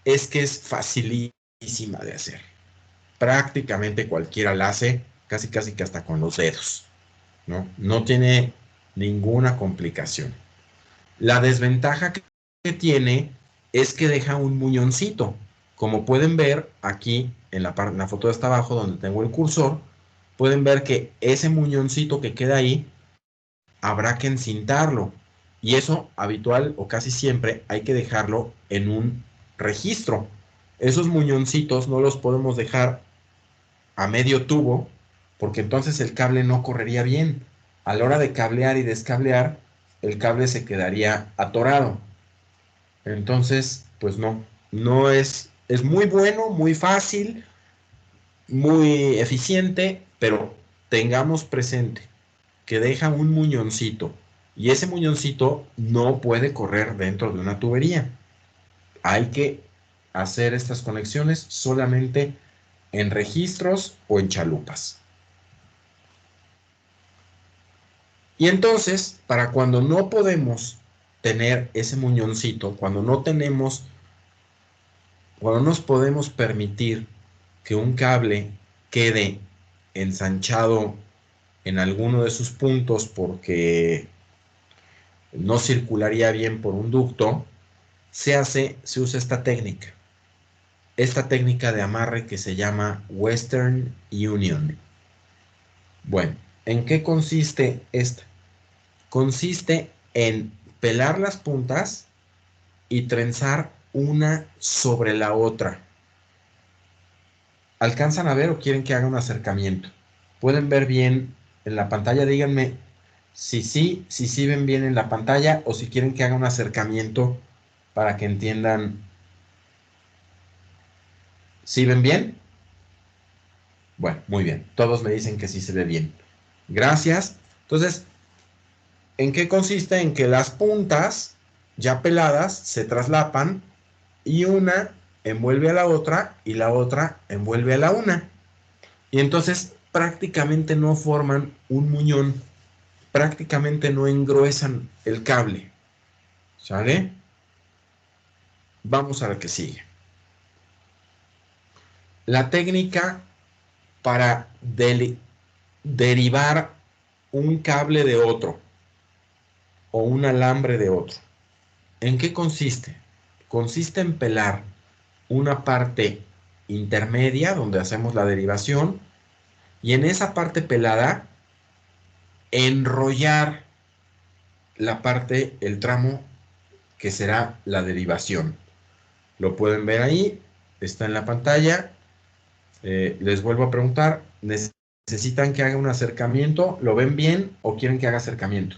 es que es facilísima de hacer. Prácticamente cualquiera la hace, casi que hasta con los dedos, ¿no? No tiene ninguna complicación. La desventaja que tiene es que deja un muñoncito. Como pueden ver aquí en la foto de hasta abajo donde tengo el cursor, pueden ver que ese muñoncito que queda ahí habrá que encintarlo, y eso habitual o casi siempre hay que dejarlo en un registro. Esos muñoncitos no los podemos dejar a medio tubo, porque entonces el cable no correría bien. A la hora de cablear y descablear, el cable se quedaría atorado. Entonces, pues no es muy bueno, muy fácil, muy eficiente, pero tengamos presente que deja un muñoncito, y ese muñoncito no puede correr dentro de una tubería. Hay que hacer estas conexiones solamente en registros o en chalupas. Y entonces, para cuando no podemos tener ese muñoncito, cuando no nos podemos permitir que un cable quede ensanchado en alguno de sus puntos porque no circularía bien por un ducto, se usa esta técnica de amarre que se llama Western Union. Bueno, ¿en qué consiste esta? Consiste en pelar las puntas y trenzar una sobre la otra. ¿Alcanzan a ver o quieren que haga un acercamiento? ¿Pueden ver bien en la pantalla? Díganme si sí ven bien en la pantalla, o si quieren que haga un acercamiento para que entiendan. ¿Sí ven bien? Bueno, muy bien. Todos me dicen que sí se ve bien. Gracias. Entonces, ¿en qué consiste? En que las puntas ya peladas se traslapan y una envuelve a la otra y la otra envuelve a la una. Y entonces prácticamente no forman un muñón. prácticamente no engruesan el cable. ¿Sale? Vamos a la que sigue. La técnica para derivar un cable de otro o un alambre de otro. ¿En qué consiste? Consiste en pelar una parte intermedia donde hacemos la derivación y en esa parte pelada enrollar la parte, el tramo que será la derivación. Lo pueden ver ahí, está en la pantalla. Les vuelvo a preguntar, ¿necesitan que haga un acercamiento? ¿Lo ven bien o quieren que haga acercamiento?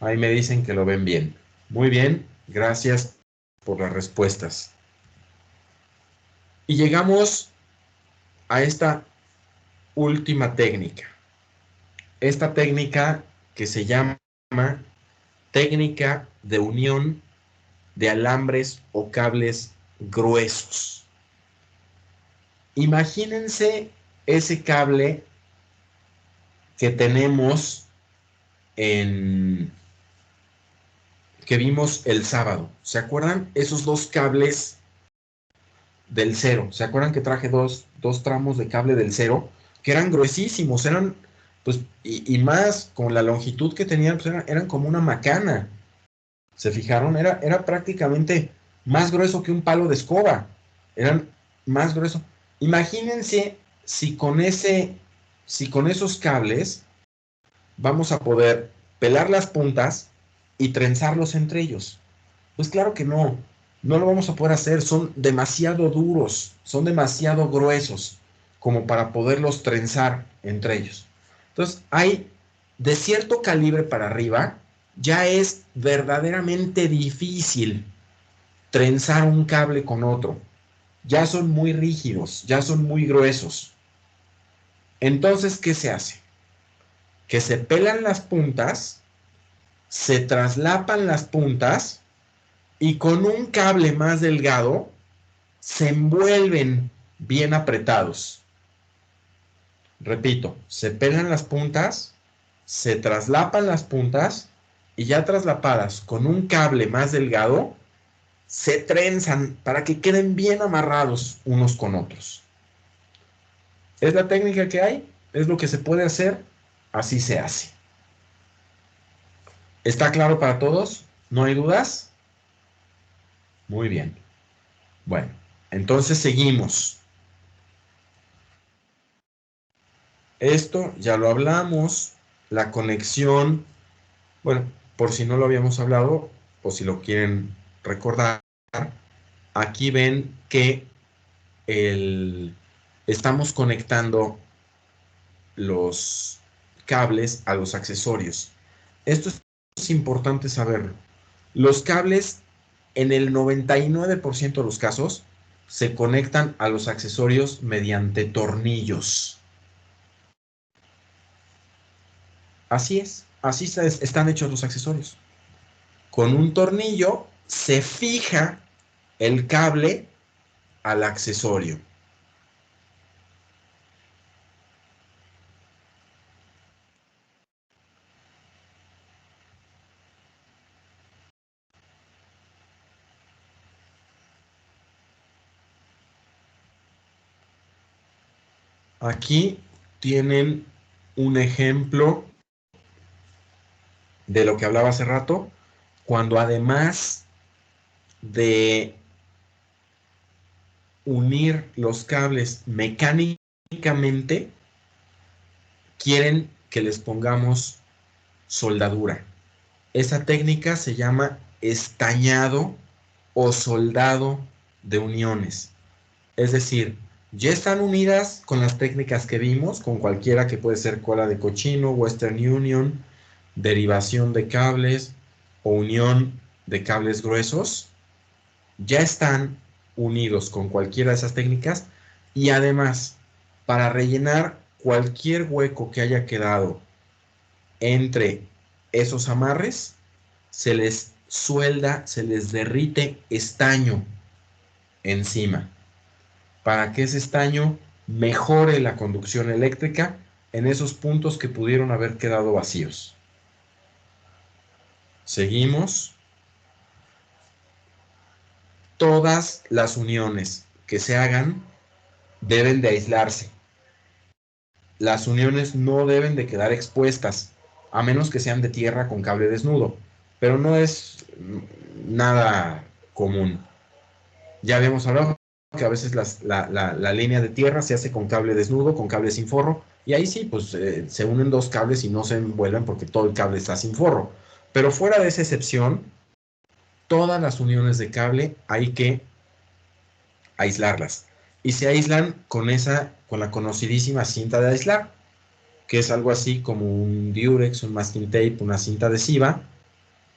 Ahí me dicen que lo ven bien. Muy bien, gracias por las respuestas. Y llegamos a esta última técnica. Esta técnica que se llama técnica de unión de alambres o cables gruesos. Imagínense ese cable que tenemos que vimos el sábado. ¿Se acuerdan? Esos dos cables del cero. ¿Se acuerdan que traje dos tramos de cable del cero? Que eran gruesísimos, eran, pues, y más con la longitud que tenían, pues eran como una macana. ¿Se fijaron? Era prácticamente más grueso que un palo de escoba. Eran más gruesos. Imagínense si con esos cables vamos a poder pelar las puntas y trenzarlos entre ellos. Pues claro que no lo vamos a poder hacer, son demasiado duros, son demasiado gruesos como para poderlos trenzar entre ellos. Entonces, hay de cierto calibre para arriba, ya es verdaderamente difícil trenzar un cable con otro. Ya son muy rígidos, ya son muy gruesos. Entonces, ¿qué se hace? Que se pelan las puntas, se traslapan las puntas y con un cable más delgado se envuelven bien apretados. Repito, se pelan las puntas, se traslapan las puntas y ya traslapadas con un cable más delgado, se trenzan para que queden bien amarrados unos con otros. ¿Es la técnica que hay? ¿Es lo que se puede hacer? Así se hace. ¿Está claro para todos? ¿No hay dudas? Muy bien. Bueno, entonces seguimos. Esto ya lo hablamos. La conexión, bueno, por si no lo habíamos hablado o si lo quieren recordar, aquí ven que estamos conectando los cables a los accesorios. Esto es importante saberlo. Los cables, en el 99% de los casos, se conectan a los accesorios mediante tornillos. Así es, así están hechos los accesorios. Con un tornillo se fija el cable al accesorio. Aquí tienen un ejemplo de lo que hablaba hace rato, cuando además de unir los cables mecánicamente, quieren que les pongamos soldadura. Esa técnica se llama estañado o soldado de uniones. Es decir, ya están unidas con las técnicas que vimos, con cualquiera que puede ser cola de cochino, Western Union, derivación de cables o unión de cables gruesos. Ya están unidos con cualquiera de esas técnicas y además, para rellenar cualquier hueco que haya quedado entre esos amarres, se les suelda, se les derrite estaño encima, para que ese estaño mejore la conducción eléctrica en esos puntos que pudieron haber quedado vacíos. Seguimos. Todas las uniones que se hagan deben de aislarse. Las uniones no deben de quedar expuestas, a menos que sean de tierra con cable desnudo, pero no es nada común. Ya habíamos hablado que a veces la línea de tierra se hace con cable desnudo, con cable sin forro, y ahí sí, pues se unen dos cables y no se envuelven porque todo el cable está sin forro. Pero fuera de esa excepción, todas las uniones de cable hay que aislarlas. Y se aíslan con la conocidísima cinta de aislar, que es algo así como un Durex, un masking tape, una cinta adhesiva,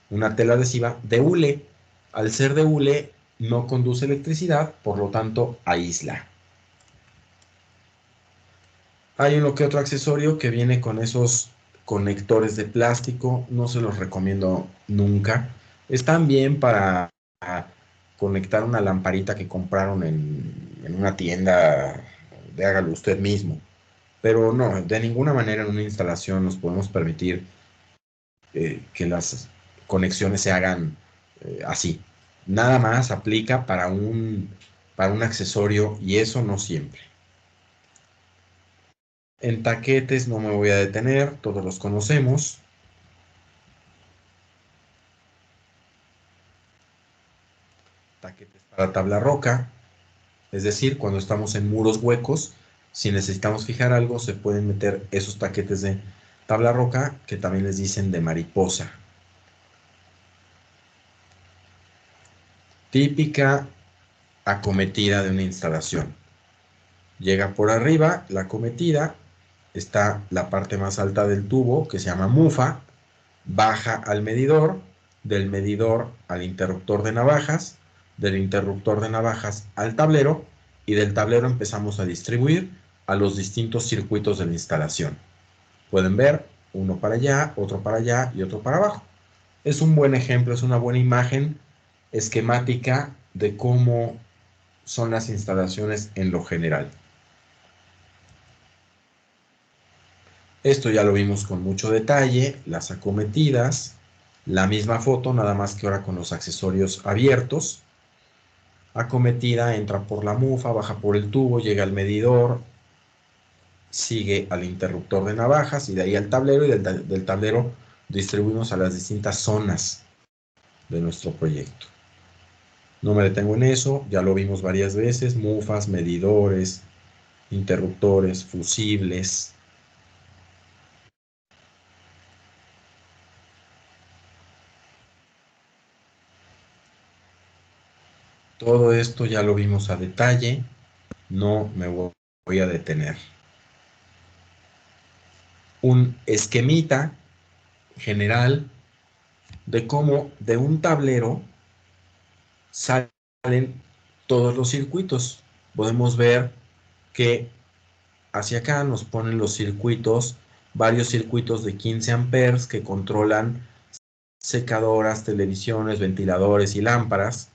una tela adhesiva de hule. Al ser de hule, no conduce electricidad, por lo tanto, aísla. Hay uno que otro accesorio que viene con esos conectores de plástico, no se los recomiendo nunca. Están bien para conectar una lamparita que compraron en una tienda de hágalo usted mismo. Pero no, de ninguna manera en una instalación nos podemos permitir que las conexiones se hagan así. Nada más aplica para un accesorio y eso no siempre. En taquetes no me voy a detener, todos los conocemos. Taquetes para tabla roca, es decir, cuando estamos en muros huecos, si necesitamos fijar algo, se pueden meter esos taquetes de tabla roca, que también les dicen de mariposa. Típica acometida de una instalación. Llega por arriba la acometida, está la parte más alta del tubo, que se llama mufa, baja al medidor, del medidor al interruptor de navajas, del interruptor de navajas al tablero, y del tablero empezamos a distribuir a los distintos circuitos de la instalación. Pueden ver uno para allá, otro para allá y otro para abajo. Es un buen ejemplo, es una buena imagen esquemática de cómo son las instalaciones en lo general. Esto ya lo vimos con mucho detalle, las acometidas, la misma foto, nada más que ahora con los accesorios abiertos. Acometida entra por la mufa, baja por el tubo, llega al medidor, sigue al interruptor de navajas y de ahí al tablero, y del tablero distribuimos a las distintas zonas de nuestro proyecto. No me detengo en eso, ya lo vimos varias veces, mufas, medidores, interruptores, fusibles. Todo esto ya lo vimos a detalle, no me voy a detener. Un esquemita general de cómo de un tablero salen todos los circuitos. Podemos ver que hacia acá nos ponen los circuitos, varios circuitos de 15 amperes que controlan secadoras, televisiones, ventiladores y lámparas.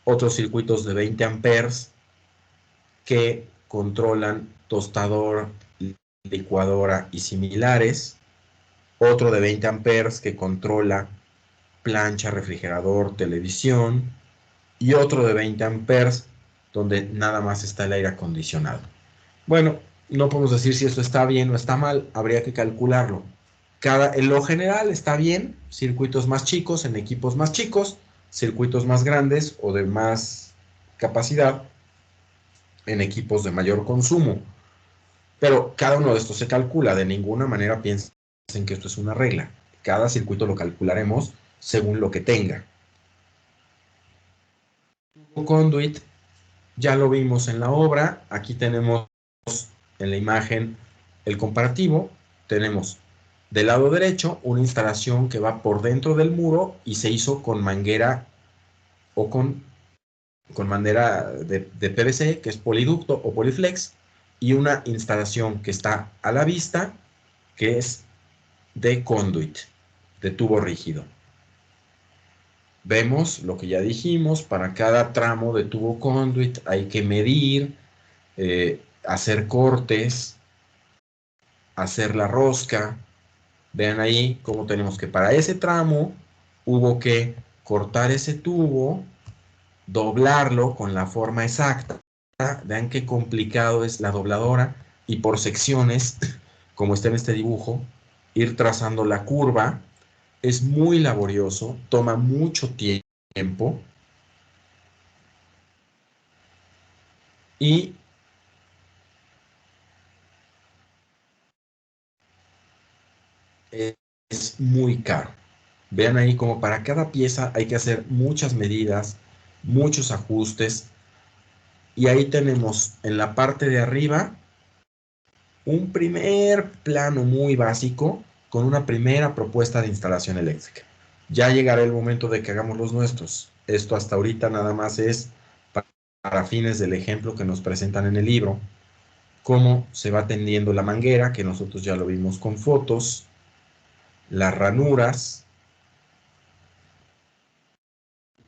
Otros circuitos de 20 amperes que controlan tostador, licuadora y similares. Otro de 20 amperes que controla plancha, refrigerador, televisión. Y otro de 20 amperes donde nada más está el aire acondicionado. Bueno, no podemos decir si esto está bien o está mal, habría que calcularlo. En lo general está bien, circuitos más chicos en equipos más chicos, circuitos más grandes o de más capacidad en equipos de mayor consumo. Pero cada uno de estos se calcula, de ninguna manera piensen que esto es una regla. Cada circuito lo calcularemos según lo que tenga. Conduit, ya lo vimos en la obra, aquí tenemos en la imagen el comparativo, tenemos del lado derecho una instalación que va por dentro del muro y se hizo con manguera o con manguera de PVC, que es poliducto o poliflex, y una instalación que está a la vista, que es de conduit, de tubo rígido. Vemos lo que ya dijimos, para cada tramo de tubo conduit hay que medir, hacer cortes, hacer la rosca. Vean ahí cómo tenemos que para ese tramo hubo que cortar ese tubo, doblarlo con la forma exacta. Vean qué complicado es la dobladora y por secciones, como está en este dibujo, ir trazando la curva. Es muy laborioso, toma mucho tiempo y es muy caro. Vean ahí como para cada pieza hay que hacer muchas medidas, muchos ajustes. Y ahí tenemos en la parte de arriba un primer plano muy básico con una primera propuesta de instalación eléctrica. Ya llegará el momento de que hagamos los nuestros. Esto hasta ahorita nada más es para fines del ejemplo que nos presentan en el libro, cómo se va tendiendo la manguera, que nosotros ya lo vimos con fotos, las ranuras.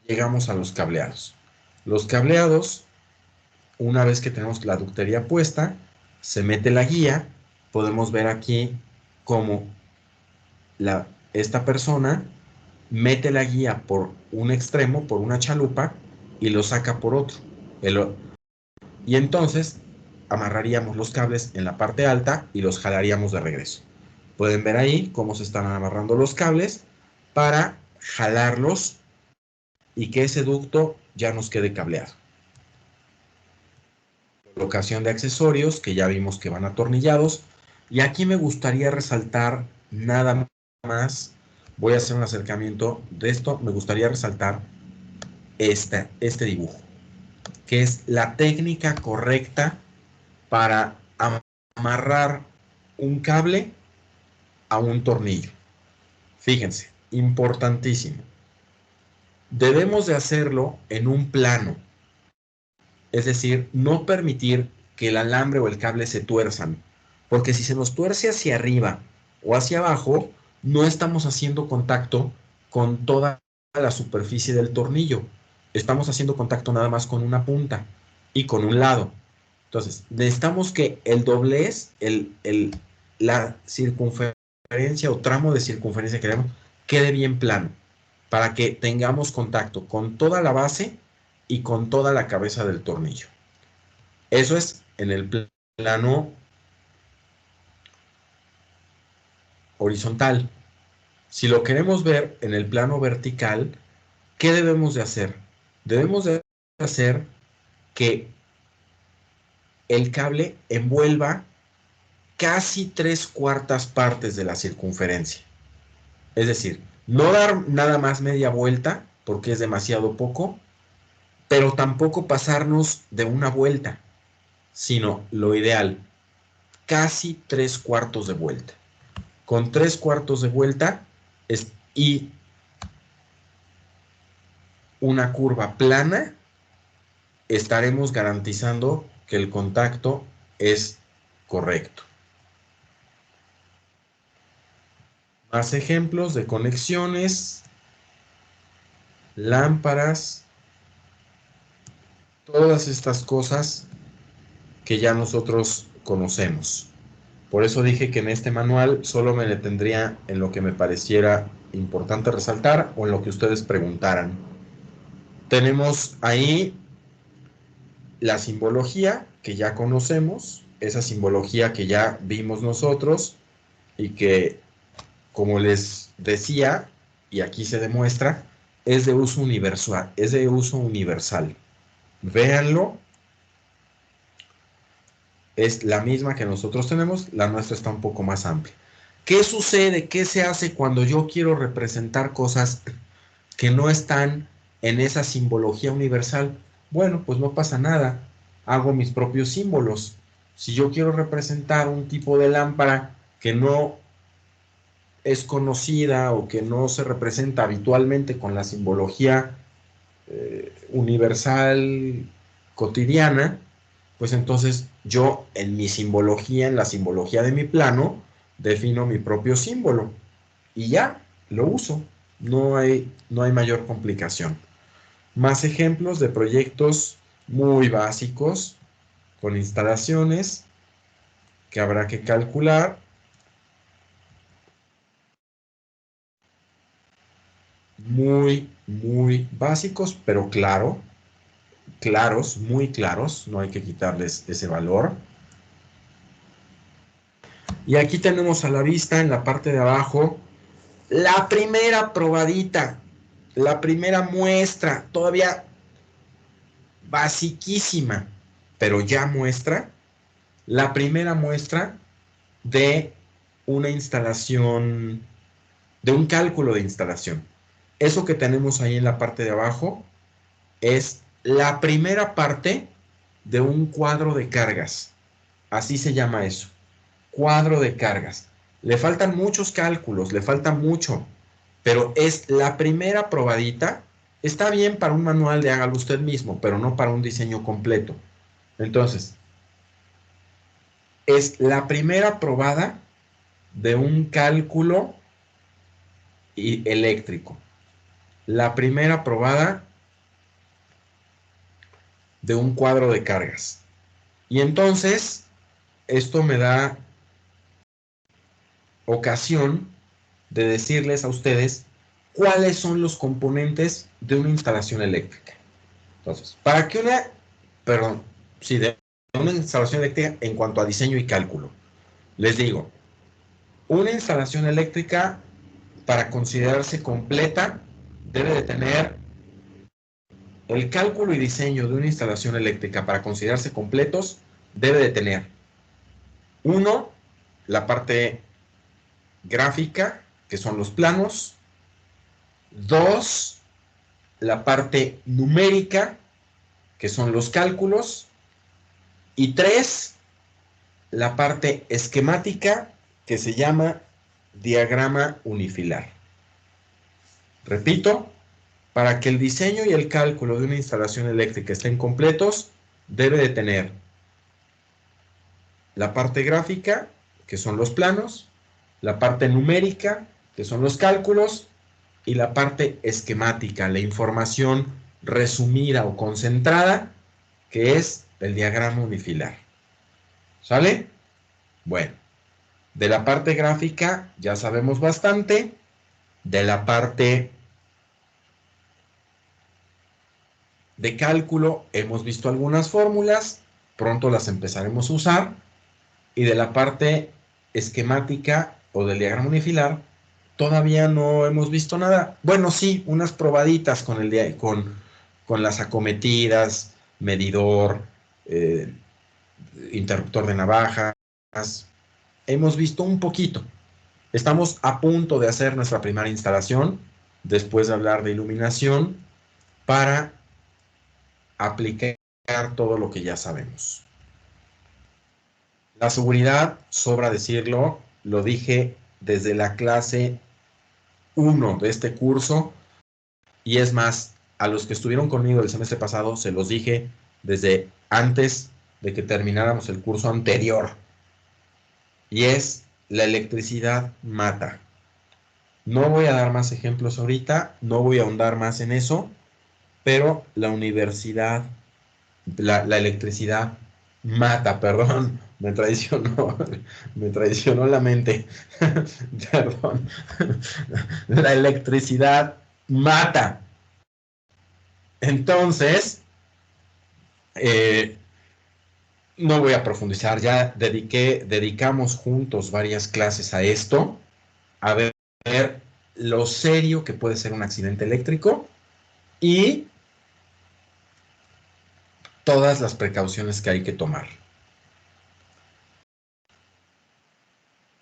Llegamos a los cableados. Los cableados, una vez que tenemos la ductería puesta, se mete la guía. Podemos ver aquí cómo esta persona mete la guía por un extremo, por una chalupa, y lo saca por otro. Y entonces amarraríamos los cables en la parte alta y los jalaríamos de regreso. Pueden ver ahí cómo se están amarrando los cables para jalarlos y que ese ducto ya nos quede cableado. Colocación de accesorios que ya vimos que van atornillados. Y aquí me gustaría resaltar nada más, voy a hacer un acercamiento de esto, me gustaría resaltar este dibujo, que es la técnica correcta para amarrar un cable a un tornillo. Fíjense, importantísimo. Debemos de hacerlo en un plano, es decir, no permitir que el alambre o el cable se tuerzan, porque si se nos tuerce hacia arriba o hacia abajo, no estamos haciendo contacto con toda la superficie del tornillo. Estamos haciendo contacto nada más con una punta y con un lado. Entonces, necesitamos que el doblez, la circunferencia o tramo de circunferencia que queremos, quede bien plano, para que tengamos contacto con toda la base y con toda la cabeza del tornillo. Eso es en el plano horizontal. Si lo queremos ver en el plano vertical, ¿qué debemos de hacer? Debemos de hacer que el cable envuelva casi 3/4 partes de la circunferencia. Es decir, no dar nada más media vuelta, porque es demasiado poco, pero tampoco pasarnos de una vuelta, sino lo ideal, casi 3/4 de vuelta. Con 3/4 de vuelta y una curva plana, estaremos garantizando que el contacto es correcto. Más ejemplos de conexiones, lámparas, todas estas cosas que ya nosotros conocemos. Por eso dije que en este manual solo me detendría en lo que me pareciera importante resaltar o en lo que ustedes preguntaran. Tenemos ahí la simbología que ya conocemos, esa simbología que ya vimos nosotros y que, como les decía, y aquí se demuestra, es de uso universal, Véanlo. Es la misma que nosotros tenemos, la nuestra está un poco más amplia. ¿Qué sucede? ¿Qué se hace cuando yo quiero representar cosas que no están en esa simbología universal? Bueno, pues no pasa nada, hago mis propios símbolos. Si yo quiero representar un tipo de lámpara que no es conocida o que no se representa habitualmente con la simbología universal cotidiana, pues entonces yo en mi simbología, en la simbología de mi plano, defino mi propio símbolo y ya lo uso. No hay mayor complicación. Más ejemplos de proyectos muy básicos con instalaciones que habrá que calcular. muy, muy básicos, pero claros, muy claros, no hay que quitarles ese valor. Y aquí tenemos a la vista, en la parte de abajo, la primera probadita, la primera muestra, todavía basiquísima, pero ya muestra, la primera muestra de una instalación, de un cálculo de instalación. Eso que tenemos ahí en la parte de abajo es la primera parte de un cuadro de cargas. Así se llama eso, cuadro de cargas. Le faltan muchos cálculos, le falta mucho, pero es la primera probadita. Está bien para un manual de hágalo usted mismo, pero no para un diseño completo. Entonces, es la primera probada de un cálculo eléctrico. La primera probada de un cuadro de cargas. Y entonces, esto me da ocasión de decirles a ustedes cuáles son los componentes de una instalación eléctrica. Entonces, para que de una instalación eléctrica en cuanto a diseño y cálculo, les digo, una instalación eléctrica para considerarse completa debe de tener el cálculo y diseño de una instalación eléctrica para considerarse completos debe de tener uno, la parte gráfica, que son los planos. Dos, la parte numérica, que son los cálculos. Y tres, la parte esquemática, que se llama diagrama unifilar. Repito, para que el diseño y el cálculo de una instalación eléctrica estén completos, debe de tener la parte gráfica, que son los planos, la parte numérica, que son los cálculos, y la parte esquemática, la información resumida o concentrada, que es el diagrama unifilar. ¿Sale? Bueno, de la parte gráfica ya sabemos bastante, de la parte de cálculo hemos visto algunas fórmulas, pronto las empezaremos a usar, y de la parte esquemática o del diagrama unifilar todavía no hemos visto nada. Bueno, sí, unas probaditas con las acometidas, medidor, eh, interruptor de navajas. Hemos visto un poquito. Estamos a punto de hacer nuestra primera instalación, después de hablar de iluminación, para aplicar todo lo que ya sabemos. La seguridad, sobra decirlo, lo dije desde la clase 1 de este curso, y es más, a los que estuvieron conmigo el semestre pasado, se los dije desde antes de que termináramos el curso anterior, y es: la electricidad mata. No voy a dar más ejemplos ahorita, no voy a ahondar más en eso, pero la electricidad mata, perdón, me traicionó la mente, perdón, la electricidad mata. Entonces, no voy a profundizar, ya dedicamos juntos varias clases a esto, a ver lo serio que puede ser un accidente eléctrico y todas las precauciones que hay que tomar.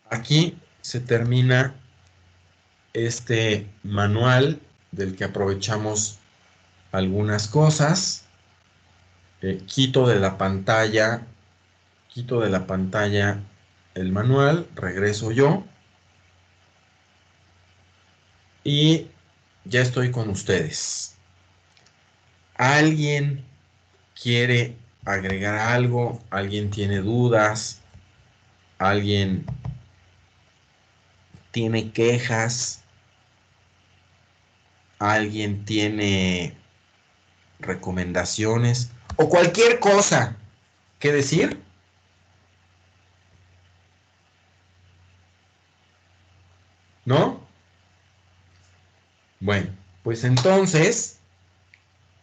Aquí se termina este manual del que aprovechamos algunas cosas. Quito de la pantalla el manual, regreso yo y ya estoy con ustedes. ¿Alguien quiere agregar algo? ¿Alguien tiene dudas? ¿Alguien tiene quejas? ¿Alguien tiene recomendaciones? ¿O cualquier cosa que decir? ¿No? Bueno, Pues entonces,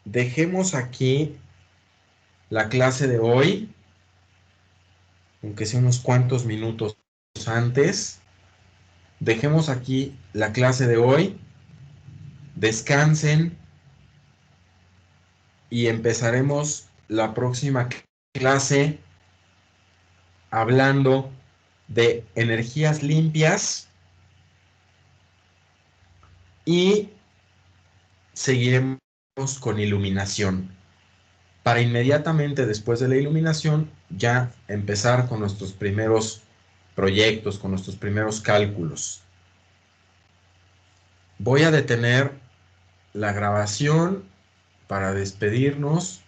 dejemos aquí la clase de hoy, aunque sea unos cuantos minutos antes. Dejemos aquí la clase de hoy, descansen y empezaremos la próxima clase hablando de energías limpias y seguiremos con iluminación, para inmediatamente después de la iluminación ya empezar con nuestros primeros proyectos, con nuestros primeros cálculos. Voy a detener la grabación para despedirnos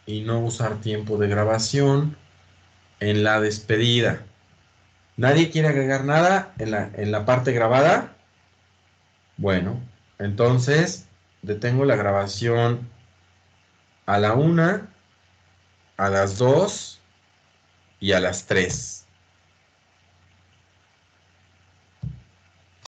y no usar tiempo de grabación en la despedida. ¿Nadie quiere agregar nada en la parte grabada? Bueno, entonces detengo la grabación a la 1, a las 2 y a las 3.